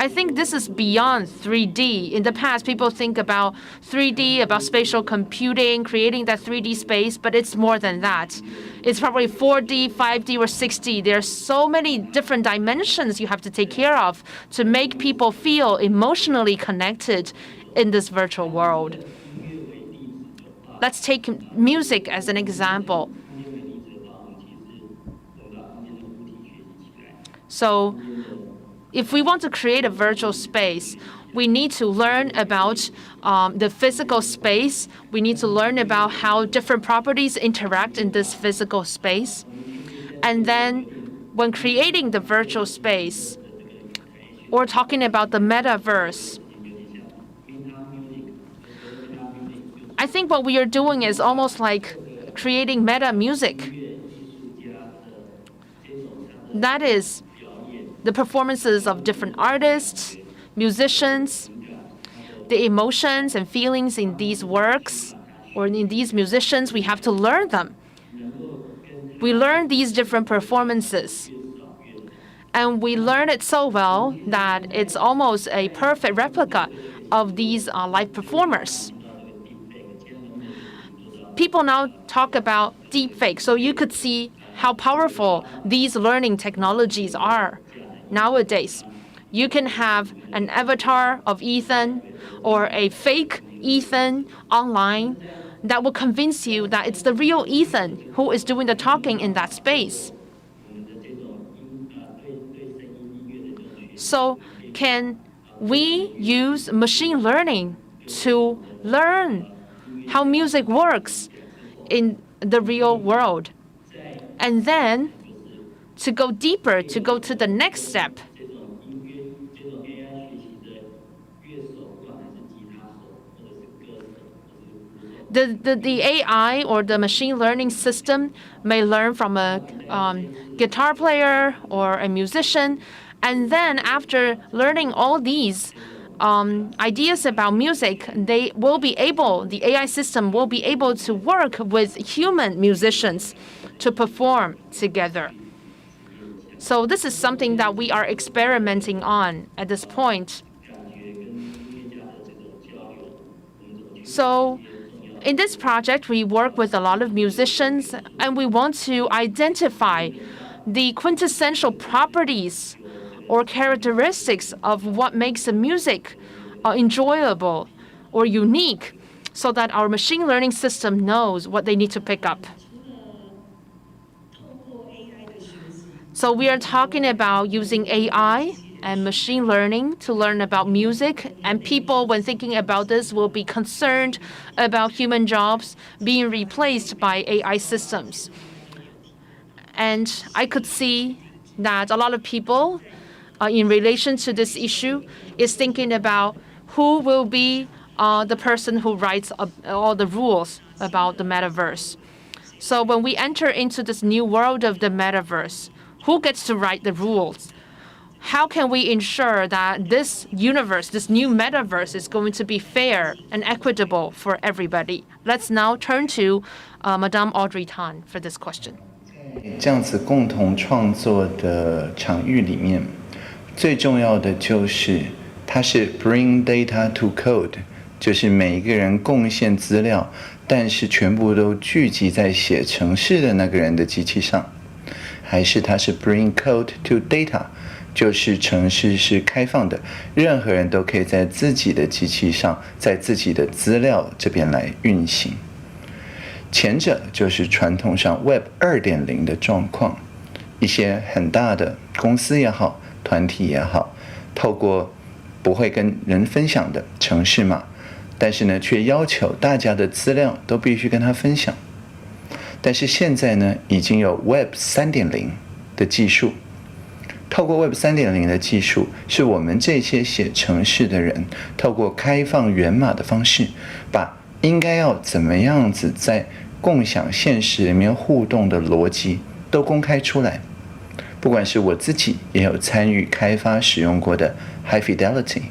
I think this is beyond 3D. In the past, people think about 3D, about spatial computing, creating that 3D space, but it's more than that. It's probably 4D, 5D, or 6D. There are so many different dimensions you have to take care of to make people feel emotionally connected in this virtual world. Let's take music as an example. So, if we want to create a virtual space, we need to learn about the physical space. We need to learn about how different properties interact in this physical space. And then when creating the virtual space, or talking about the Metaverse, I think what we are doing is almost like creating meta music. That is the performances of different artists, musicians, the emotions and feelings in these works or in these musicians, we have to learn them. We learn these different performances. And we learn it so well that it's almost a perfect replica of these live performers. People now talk about deepfake, so you could see how powerful these learning technologies are. Nowadays, you can have an avatar of Ethan or a fake Ethan online that will convince you that it's the real Ethan who is doing the talking in that space. So, can we use machine learning to learn how music works in the real world? And then to go deeper, to go to the next step. The AI or the machine learning system may learn from a guitar player or a musician, and then after learning all these ideas about music, the AI system will be able to work with human musicians to perform together. So this is something that we are experimenting on at this point. So in this project, we work with a lot of musicians, and we want to identify the quintessential properties or characteristics of what makes a music enjoyable or unique, so that our machine learning system knows what they need to pick up. So we are talking about using AI and machine learning to learn about music, and people, when thinking about this, will be concerned about human jobs being replaced by AI systems. And I could see that a lot of people, in relation to this issue, is thinking about who will be the person who writes all the rules about the Metaverse. So when we enter into this new world of the Metaverse, who gets to write the rules? How can we ensure that this universe, this new Metaverse, is going to be fair and equitable for everybody? Let's now turn to Madame Audrey Tan for this question. 这样子共同创作的场域里面，最重要的就是它是 bring data to code， 就是每一个人贡献资料，但是全部都聚集在写程式的那个人的机器上。还是它是 bring code to data， 就是程式是开放的，任何人都可以在自己的机器上，在自己的资料这边来运行。前者就是传统上 Web 2.0 的状况，一些很大的公司也好，团体也好，透过不会跟人分享的程式码，但是呢，却要求大家的资料都必须跟他分享。但是现在呢，已经有 Web 3.0 的技术，透过 Web 3.0 的技术，是我们这些写程式的人，透过开放源码的方式，把应该要怎么样子在共享现实里面互动的逻辑都公开出来。不管是我自己也有参与开发使用过的 High Fidelity，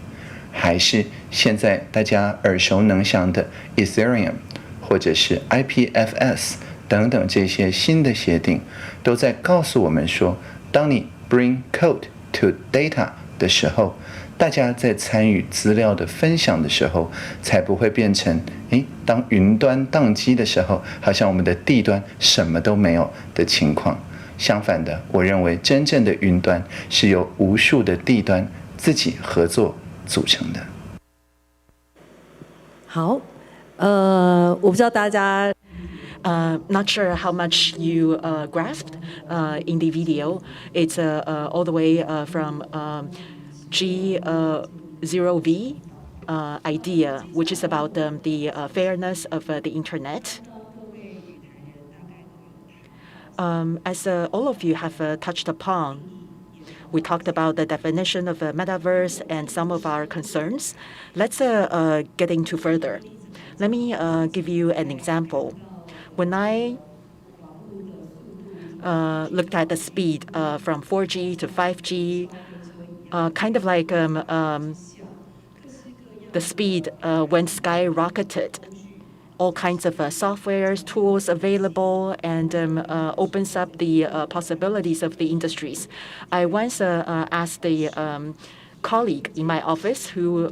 还是现在大家耳熟能详的 Ethereum， 或者是 IPFS 等等这些新的协定，都在告诉我们说，当你 bring code to data 的时候，大家在参与资料的分享的时候，才不会变成当云端宕机的时候，好像我们的地端什么都没有的情况。相反的，我认为真正的云端是由无数的地端自己合作组成的。好，我不知道大家。Not sure how much you grasped in the video. It's all the way from G0V idea, which is about the fairness of the internet. As all of you have touched upon, we talked about the definition of a metaverse and some of our concerns. Let's get into further. Let me give you an example. When I looked at the speed from 4G to 5G, kind of like the speed when skyrocketed. All kinds of softwares, tools available, and opens up the possibilities of the industries. I once asked a colleague in my office who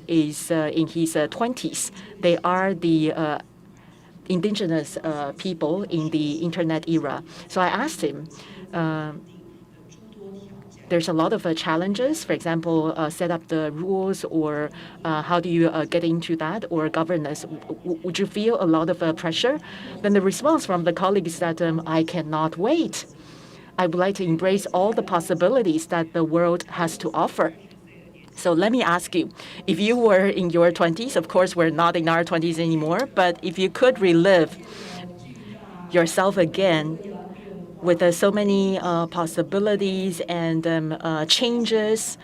is in his 20s. They are the indigenous people in the internet era. So I asked him, there's a lot of challenges, for example, set up the rules, or how do you get into that, or governance. Would you feel a lot of pressure? Then the response from the colleague is that I cannot wait. I would like to embrace all the possibilities that the world has to offer. So let me ask you, if you were in your 20s, of course we're not in our 20s anymore, but if you could relive yourself again with so many possibilities and changes,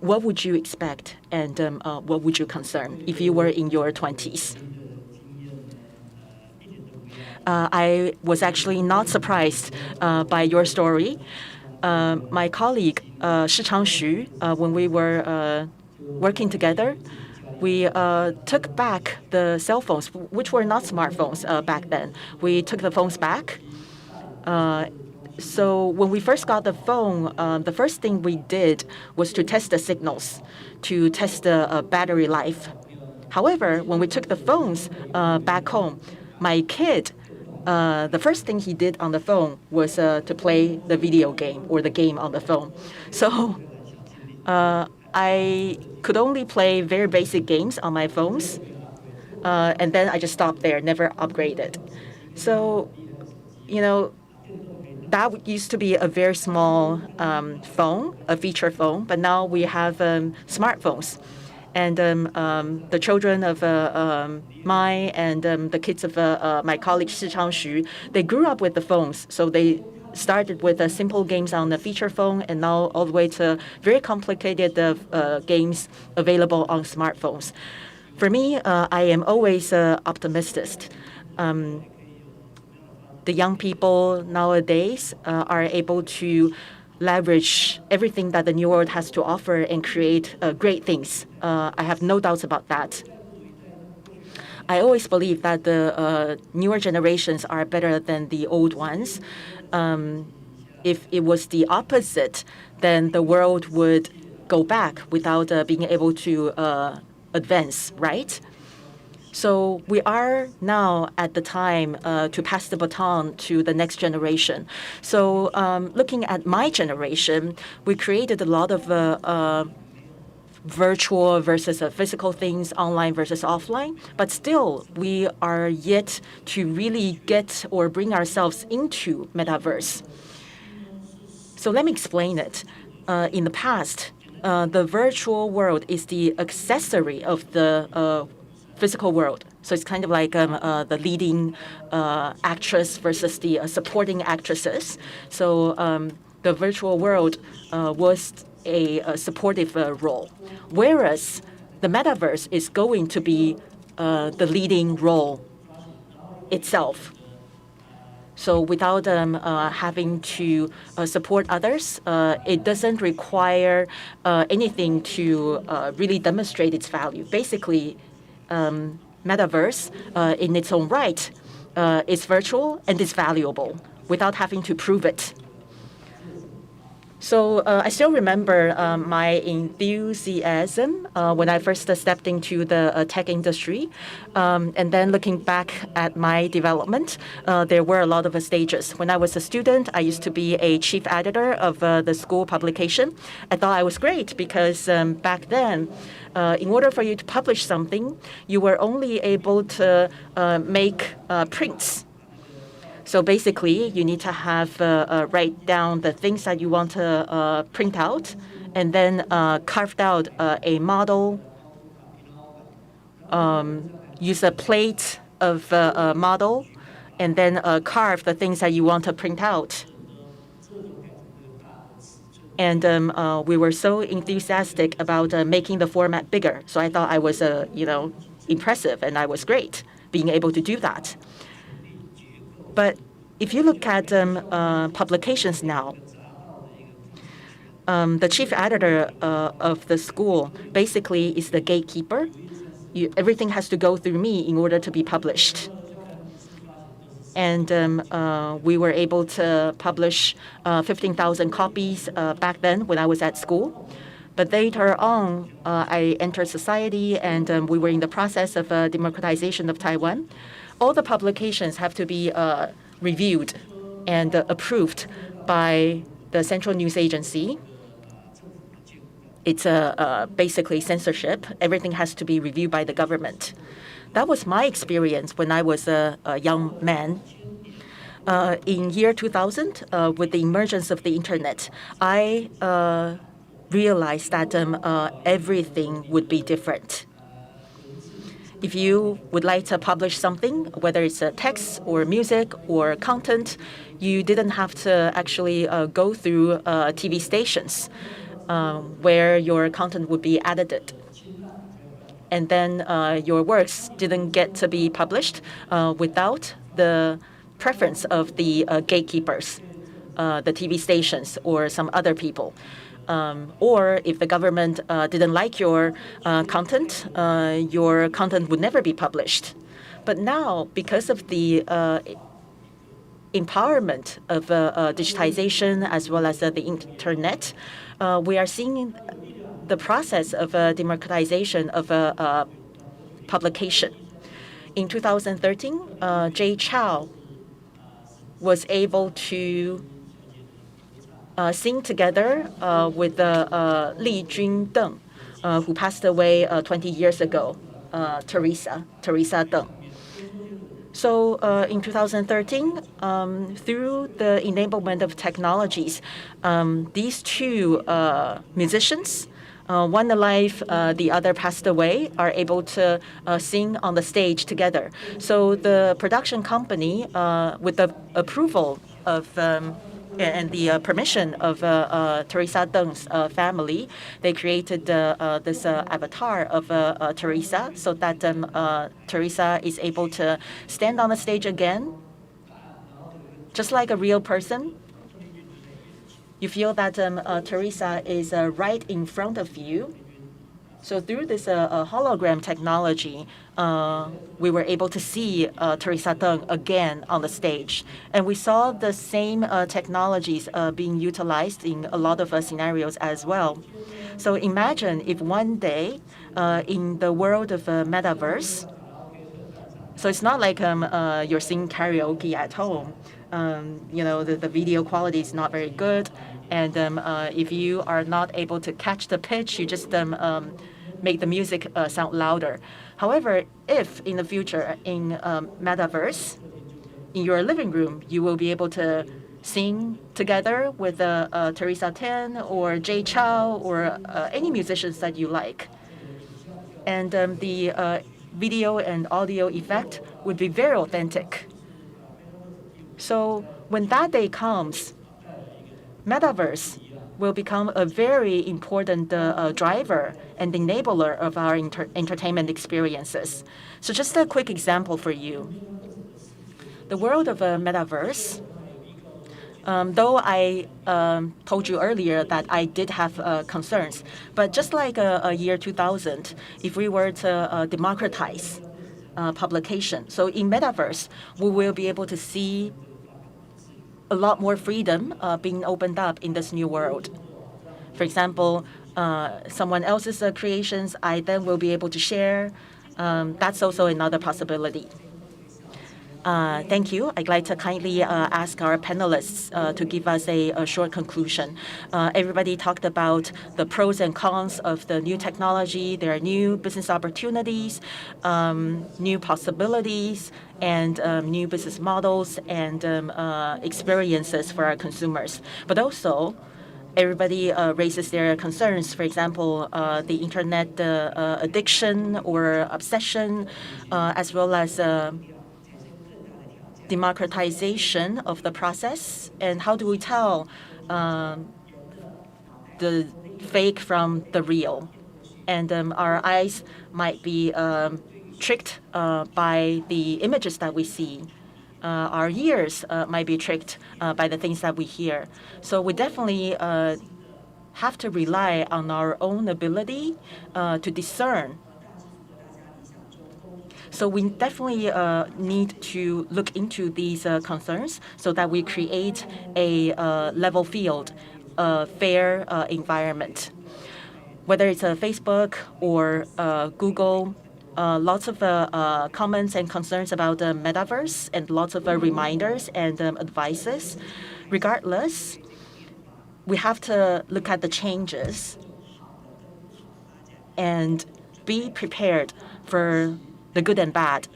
what would you expect and what would you concern if you were in your 20s? I was actually not surprised by your story. My colleague, Shi Changshu, when we were working together, we took back the cell phones, which were not smartphones back then. We took the phones back. So when we first got the phone, the first thing we did was to test the signals, to test the battery life. However, when we took the phones back home, my kid, the first thing he did on the phone was to play the video game or the game on the phone. So I could only play very basic games on my phones, and then I just stopped there, never upgraded. So, that used to be a very small phone, a feature phone, but now we have smartphones. And the children of mine and the kids of my colleague Shi Changshu, they grew up with the phones. So they started with simple games on the feature phone, and now all the way to very complicated games available on smartphones. For me, I am always optimistic. The young people nowadays are able to leverage everything that the new world has to offer and create great things. I have no doubts about that. I always believe that the newer generations are better than the old ones. If it was the opposite, then the world would go back without being able to advance, right? So we are now at the time to pass the baton to the next generation. So looking at my generation, we created a lot of virtual versus physical things, online versus offline. But still, we are yet to really get or bring ourselves into Metaverse. So let me explain it. In the past, the virtual world is the accessory of the physical world. So it's kind of like the leading actress versus the supporting actresses. So the virtual world was a supportive role, whereas the metaverse is going to be the leading role itself. So without having to support others, it doesn't require anything to really demonstrate its value. Basically, metaverse in its own right is virtual and is valuable without having to prove it. So I still remember my enthusiasm when I first stepped into the tech industry. And then looking back at my development, there were a lot of stages. When I was a student, I used to be a chief editor of the school publication. I thought I was great because back then, in order for you to publish something, you were only able to make prints. So basically, you need to have write down the things that you want to print out, and then carved out a model, use a plate of a model, and then carve the things that you want to print out. And we were so enthusiastic about making the format bigger. So I thought I was, impressive, and I was great being able to do that. But if you look at publications now, the chief editor of the school basically is the gatekeeper. Everything has to go through me in order to be published. And we were able to publish 15,000 copies back then when I was at school. But later on, I entered society, and we were in the process of democratization of Taiwan. All the publications have to be reviewed and approved by the Central News Agency. It's basically censorship. Everything has to be reviewed by the government. That was my experience when I was a young man. In year 2000, with the emergence of the internet, I realized that everything would be different. If you would like to publish something, whether it's a text or music or content, you didn't have to actually go through TV stations where your content would be edited. And then your works didn't get to be published without the preference of the gatekeepers, the TV stations, or some other people. Or if the government didn't like your content would never be published. But now, because of the empowerment of digitization as well as the internet, we are seeing the process of democratization of publication. In 2013, Jay Chou was able to sing together with Li Jun-deng, who passed away 20 years ago, Teresa Deng. So in 2013, through the enablement of technologies, these two musicians, one alive, the other passed away, are able to sing on the stage together. So the production company, with the approval of and the permission of Teresa Deng's family, they created this avatar of Teresa, so that Teresa is able to stand on the stage again, just like a real person. You feel that Teresa is right in front of you. So through this hologram technology, we were able to see Teresa Deng again on the stage. And we saw the same technologies being utilized in a lot of scenarios as well. So imagine if one day in the world of Metaverse, so it's not like you're singing karaoke at home. The video quality is not very good. And if you are not able to catch the pitch, you just make the music sound louder. However, if in the future in Metaverse, in your living room, you will be able to sing together with Teresa Ten or Jay Chou or any musicians that you like. And the video and audio effect would be very authentic. So when that day comes, Metaverse will become a very important driver and enabler of our entertainment experiences. So just a quick example for you. The world of Metaverse, though I told you earlier that I did have concerns, but just like a year 2000, if we were to democratize publication, so in Metaverse, we will be able to see a lot more freedom being opened up in this new world. For example, someone else's creations, I then will be able to share. That's also another possibility. Thank you. I'd like to kindly ask our panelists to give us a short conclusion. Everybody talked about the pros and cons of the new technology. There are new business opportunities, new possibilities, and new business models and experiences for our consumers. But also, everybody raises their concerns. For example, the internet addiction or obsession, as well as democratization of the process, and how do we tell the fake from the real? And our eyes might be tricked by the images that we see. Our ears might be tricked by the things that we hear. So we definitely have to rely on our own ability to discern. So we definitely need to look into these concerns so that we create a level field, fair environment. Whether it's Facebook or Google, lots of comments and concerns about the Metaverse and lots of reminders and advices. Regardless, we have to look at the changes and be prepared for the good and bad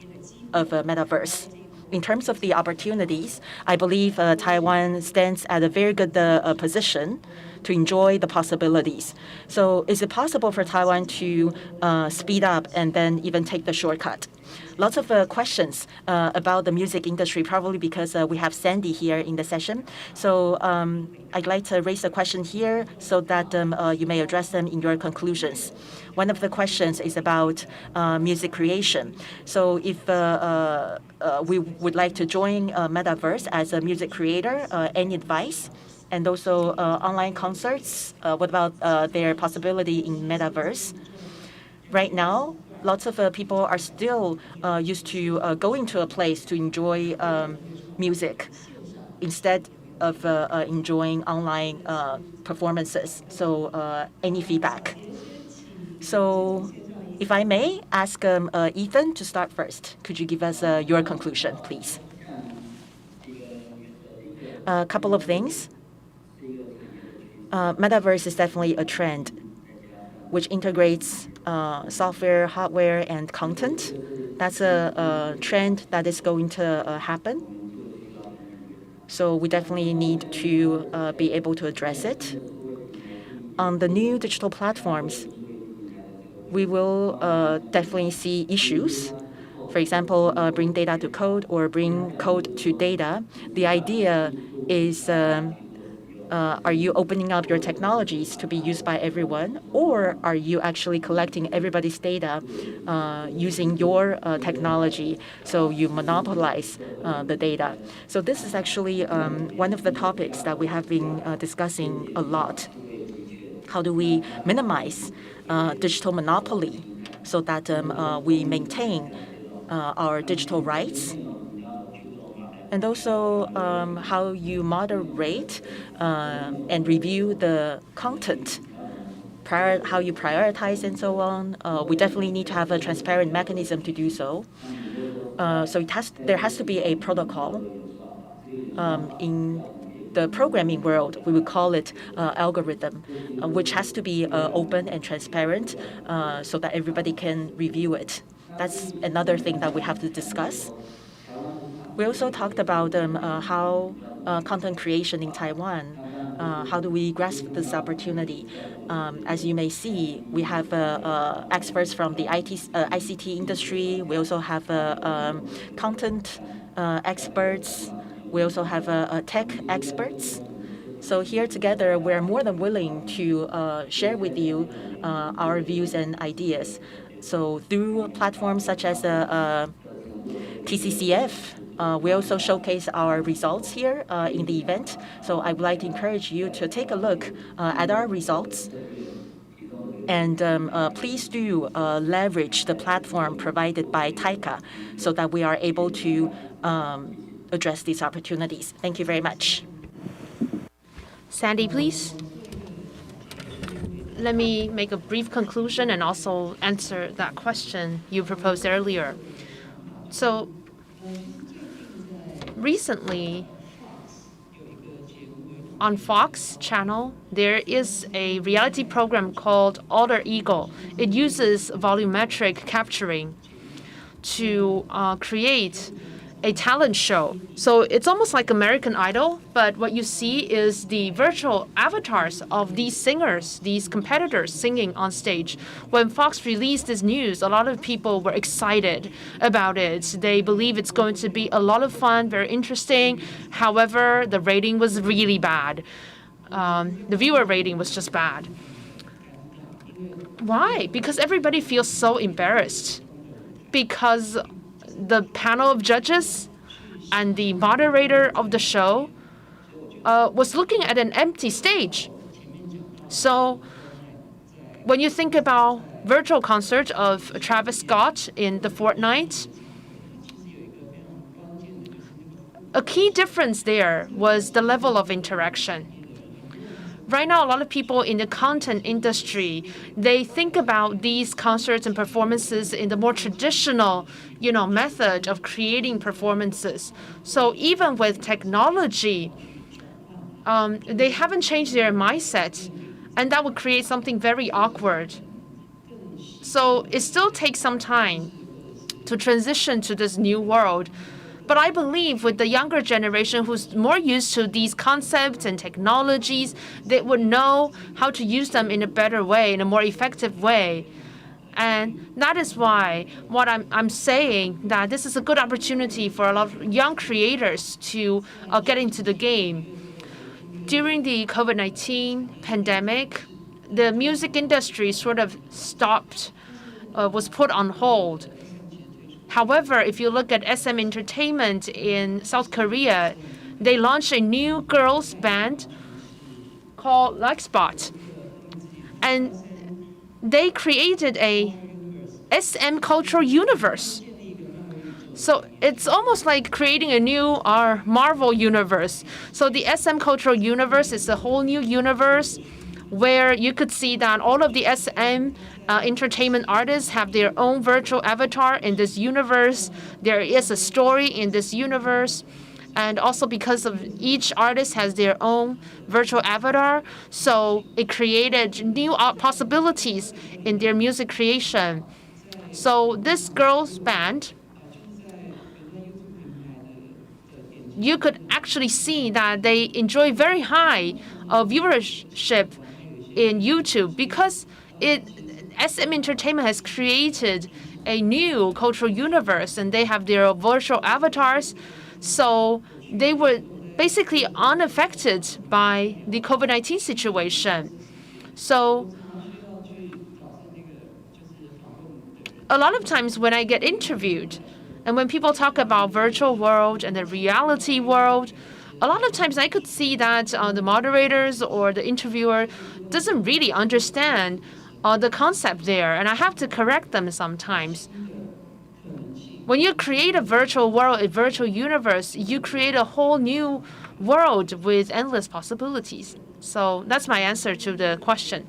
of Metaverse. In terms of the opportunities, I believe Taiwan stands at a very good position to enjoy the possibilities. So is it possible for Taiwan to speed up and then even take the shortcut? Lots of questions about the music industry, probably because we have Sandy here in the session. So I'd like to raise a question here so that you may address them in your conclusions. One of the questions is about music creation. So if we would like to join Metaverse as a music creator, any advice? And also online concerts, what about their possibility in Metaverse? Right now, lots of people are still used to going to a place to enjoy music instead of enjoying online performances. So any feedback? So if I may ask Ethan to start first. Could you give us your conclusion, please? A couple of things. Metaverse is definitely a trend which integrates software, hardware, and content. That's a trend that is going to happen. So we definitely need to be able to address it. On the new digital platforms, we will definitely see issues. For example, bring data to code or bring code to data. The idea is are you opening up your technologies to be used by everyone, or are you actually collecting everybody's data using your technology so you monopolize the data? So this is actually one of the topics that we have been discussing a lot. How do we minimize digital monopoly so that we maintain our digital rights? And also how you moderate and review the content, how you prioritize and so on. We definitely need to have a transparent mechanism to do so. So there has to be a protocol. In the programming world, we would call it algorithm, which has to be open and transparent so that everybody can review it. That's another thing that we have to discuss. We also talked about how content creation in Taiwan, how do we grasp this opportunity? As you may see, we have experts from the ICT industry. We also have content experts. We also have tech experts. So here together, we're more than willing to share with you our views and ideas. So through platforms such as TCCF, we also showcase our results here in the event. So I would like to encourage you to take a look at our results. And please do leverage the platform provided by TAICA so that we are able to address these opportunities. Thank you very much. Sandy, please. Let me make a brief conclusion and also answer that question you proposed earlier. So recently, on Fox channel, there is a reality program called Alter Ego. It uses volumetric capturing to create a talent show. So it's almost like American Idol, but what you see is the virtual avatars of these singers, these competitors singing on stage. When Fox released this news, a lot of people were excited about it. They believe it's going to be a lot of fun, very interesting. However, the rating was really bad. The viewer rating was just bad. Why? Because everybody feels so embarrassed. Because the panel of judges and the moderator of the show was looking at an empty stage. So when you think about virtual concert of Travis Scott in the Fortnite, a key difference there was the level of interaction. Right now, a lot of people in the content industry, they think about these concerts and performances in the more traditional, method of creating performances. So even with technology, they haven't changed their mindset, and that would create something very awkward. So it still takes some time to transition to this new world. But I believe with the younger generation who's more used to these concepts and technologies, they would know how to use them in a better way, in a more effective way. And that is why what I'm saying that this is a good opportunity for a lot of young creators to get into the game. During the COVID-19 pandemic, the music industry sort of stopped, was put on hold. However, if you look at SM Entertainment in South Korea, they launched a new girls band called Likespot. And they created a SM cultural universe. So it's almost like creating a new Marvel universe. So the SM cultural universe is a whole new universe where you could see that all of the SM entertainment artists have their own virtual avatar in this universe. There is a story in this universe. And also because of each artist has their own virtual avatar, so it created new possibilities in their music creation. So this girls band, you could actually see that they enjoy very high viewership in YouTube because SM Entertainment has created a new cultural universe and they have their virtual avatars. So they were basically unaffected by the COVID-19 situation. So a lot of times when I get interviewed and when people talk about virtual world and the reality world, a lot of times I could see that the moderators or the interviewer doesn't really understand the concept there, and I have to correct them sometimes. When you create a virtual world, a virtual universe, you create a whole new world with endless possibilities. So that's my answer to the question.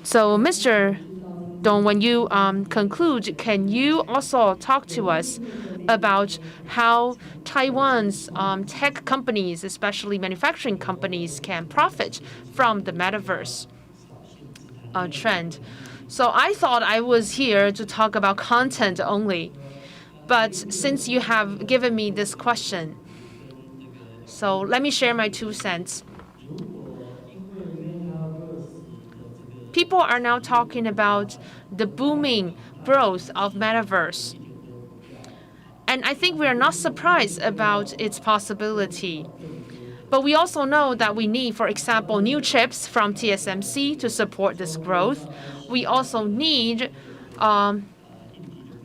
So, Mr. Dong, when you conclude, can you also talk to us about how Taiwan's tech companies, especially manufacturing companies, can profit from the Metaverse trend? So I thought I was here to talk about content only, but since you have given me this question, so let me share my 2 cents. People are now talking about the booming growth of Metaverse. And I think we are not surprised about its possibility. But we also know that we need, for example, new chips from TSMC to support this growth. We also need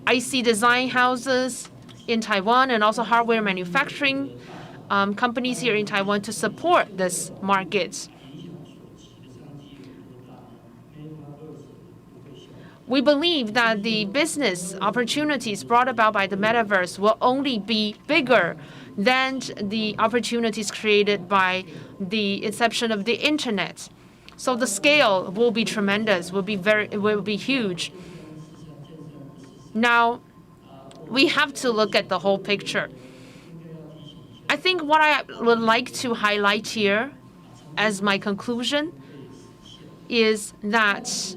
IC design houses in Taiwan and also hardware manufacturing companies here in Taiwan to support this market. we believe that the business opportunities brought about by the metaverse will only be bigger than the opportunities created by the inception of the internet. So the scale will be tremendous, will be huge. Now, we have to look at the whole picture. I think what I would like to highlight here as my conclusion is that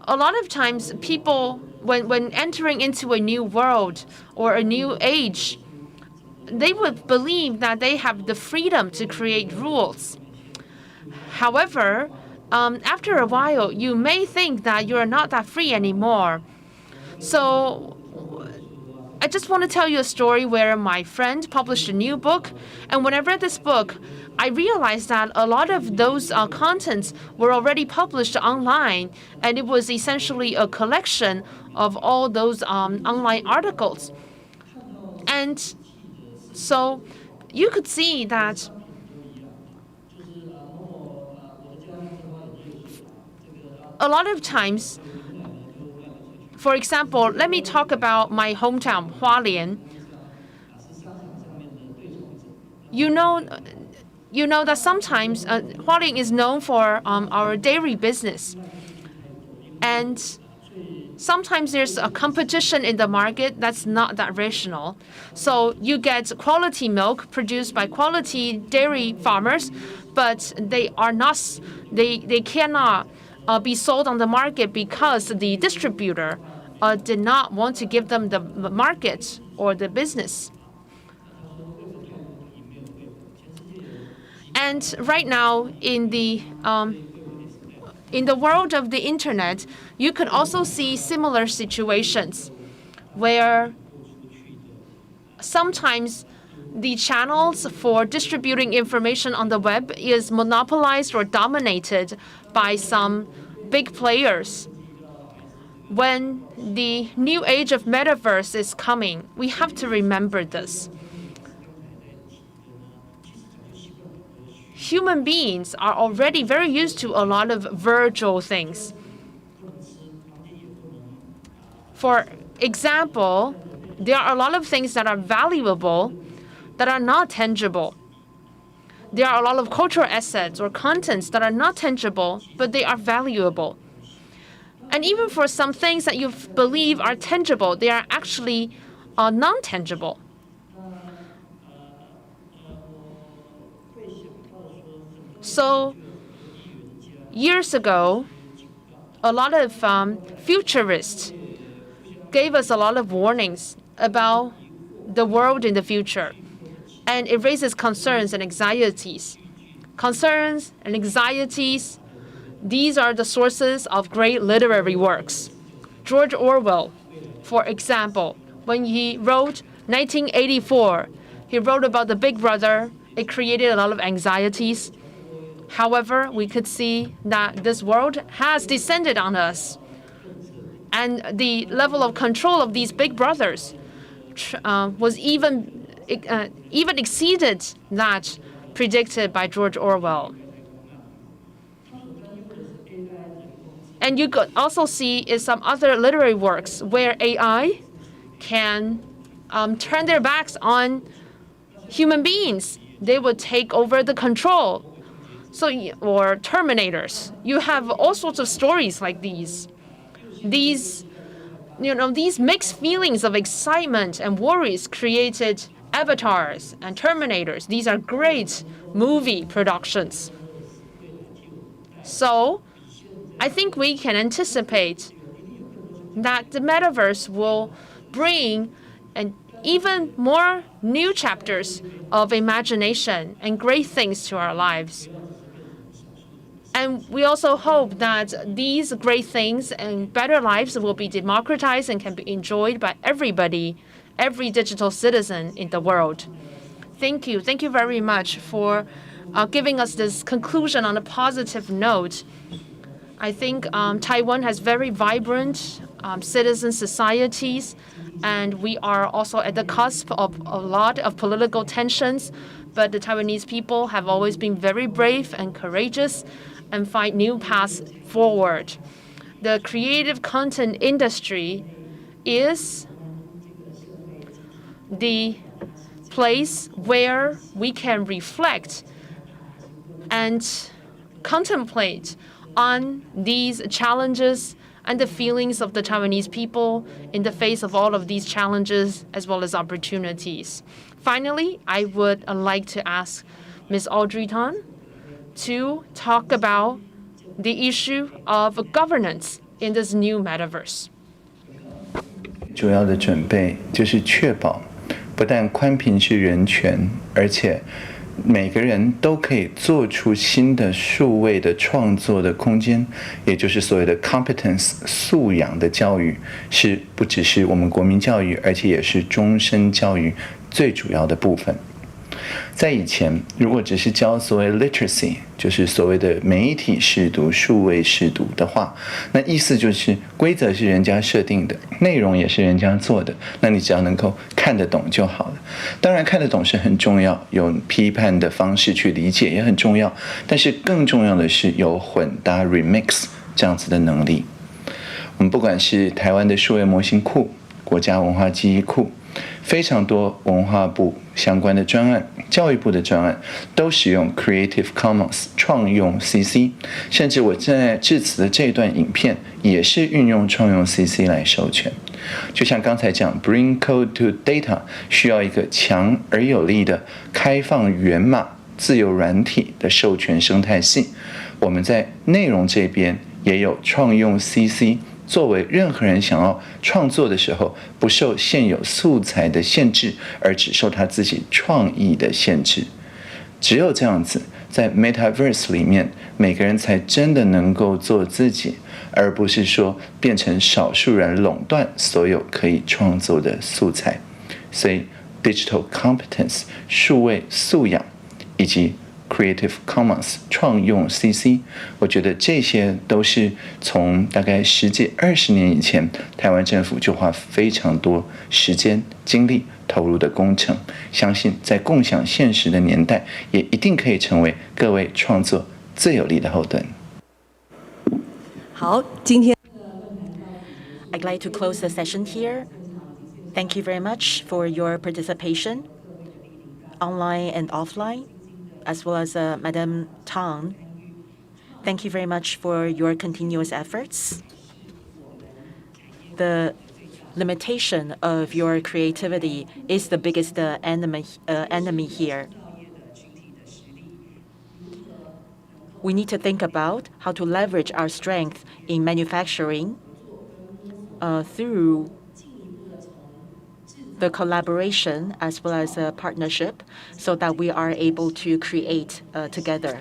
a lot of times people, when entering into a new world or a new age, they would believe that they have the freedom to create rules. However, after a while, you may think that you're not that free anymore. So I just want to tell you a story where my friend published a new book, and when I read this book, I realized that a lot of those contents were already published online, and it was essentially a collection of all those online articles. And so you could see that a lot of times, for example, let me talk about my hometown, Hualien. You know that sometimes Hualien is known for our dairy business. And sometimes there's a competition in the market that's not that rational. So you get quality milk produced by quality dairy farmers, but they cannot be sold on the market because the distributor did not want to give them the market or the business. And right now, in the world of the internet, you could also see similar situations where sometimes the channels for distributing information on the web is monopolized or dominated by some big players. When the new age of metaverse is coming, we have to remember this. Human beings are already very used to a lot of virtual things. For example, there are a lot of things that are valuable that are not tangible. There are a lot of cultural assets or contents that are not tangible, but they are valuable. And even for some things that you believe are tangible, they are actually non-tangible. So years ago, a lot of futurists gave us a lot of warnings about the world in the future. And it raises concerns and anxieties. Concerns and anxieties, these are the sources of great literary works. George Orwell, for example, when he wrote 1984, he wrote about the Big Brother. It created a lot of anxieties. However, we could see that this world has descended on us. And the level of control of these big brothers was even exceeded that predicted by George Orwell. And you could also see in some other literary works where AI can turn their backs on human beings. They would take over the control. Or Terminators. You have all sorts of stories like these. These mixed feelings of excitement and worries created Avatars and Terminators. These are great movie productions. So I think we can anticipate that the metaverse will bring even more new chapters of imagination and great things to our lives. And we also hope that these great things and better lives will be democratized and can be enjoyed by everybody, every digital citizen in the world. Thank you. Thank you very much for giving us this conclusion on a positive note. I think Taiwan has very vibrant citizen societies, and we are also at the cusp of a lot of political tensions. But the Taiwanese people have always been very brave and courageous, and find new paths forward. The creative content industry is the place where we can reflect and contemplate on these challenges and the feelings of the Taiwanese people in the face of all of these challenges as well as opportunities. Finally, I would like to ask Ms. Audrey Tan to talk about the issue of governance in this new metaverse. 主要的准备就是确保不但宽频是人权，而且每个人都可以做出新的数位的创作的空间，也就是所谓的 competence 素养的教育，是不只是我们国民教育，而且也是终身教育最主要的部分。在以前，如果只是教所谓 literacy， 就是所谓的媒体识读、数位识读的话，那意思就是规则是人家设定的，内容也是人家做的，那你只要能够看得懂就好了。当然，看得懂是很重要，有批判的方式去理解也很重要，但是更重要的是有混搭 remix 这样子的能力。我们不管是台湾的数位模型库、国家文化记忆库，非常多文化部相关的专案、教育部的专案都使用 Creative Commons 创用 CC， 甚至我正在致辞的这段影片也是运用创用 CC 来授权。就像刚才讲 Bring Code to Data 需要一个强而有力的开放源码自由软体的授权生态系，我们在内容这边也有创用 CC，作为任何人想要创作的时候，不受现有素材的限制，而只受他自己创意的限制。只有这样子，在 Metaverse 里面，每个人才真的能够做自己，而不是说变成少数人垄断所有可以创作的素材。所以 Digital Competence 数位素养以及Creative Commons 创用 CC， 我觉得这些都是从大概10几20年以前，台湾政府就花非常多时间精力投入的工程。相信在共享现实的年代，也一定可以成为各位创作最有力的后盾。好，今天 I'd like to close the session here. Thank you very much for your participation, online and offline, as well as Madam Tang. Thank you very much for your continuous efforts. The limitation of your creativity is the biggest enemy here. We need to think about how to leverage our strength in manufacturing through the collaboration as well as a partnership so that we are able to create together.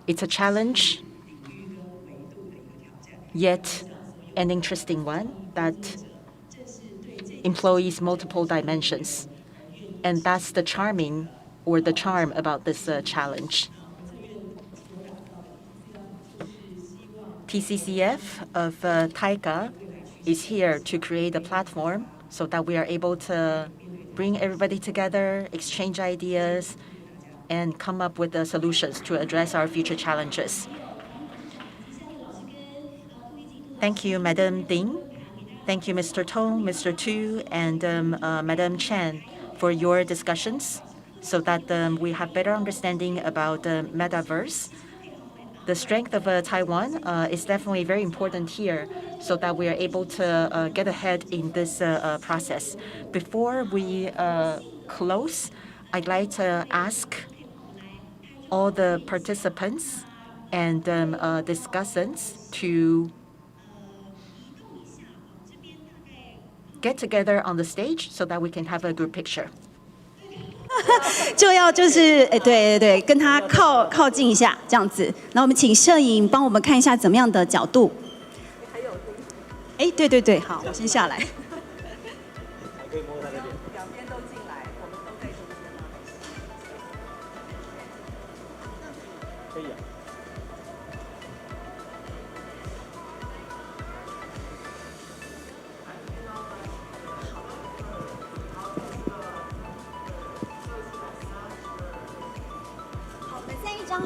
It's a challenge, yet an interesting one that employs multiple dimensions. And that's the charm about this challenge. TCCF of Taika is here to create a platform so that we are able to bring everybody together, exchange ideas, and come up with the solutions to address our future challenges. Thank you, Madam Ding. Thank you, Mr. Tong, Mr. Tu, and Madam Chen for your discussions so that we have better understanding about the Metaverse. The strength of Taiwan is definitely very important here so that we are able to get ahead in this process. Before we close, I'd like to ask all the participants and discussants to get together on the stage so that we can have a group picture. 就要就是对，跟他靠近一下这样子。那我们请摄影帮我们看一下怎么样的角度。对，好，我先下来。可以摸他那边。两边都进来，我们都在中间吗？可以啊。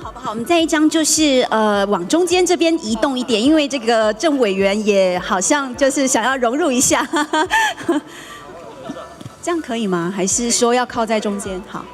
好不好？我们再一张就是往中间这边移动一点，因为这个郑委员也好像就是想要融入一下，这样可以吗？还是说要靠在中间？好。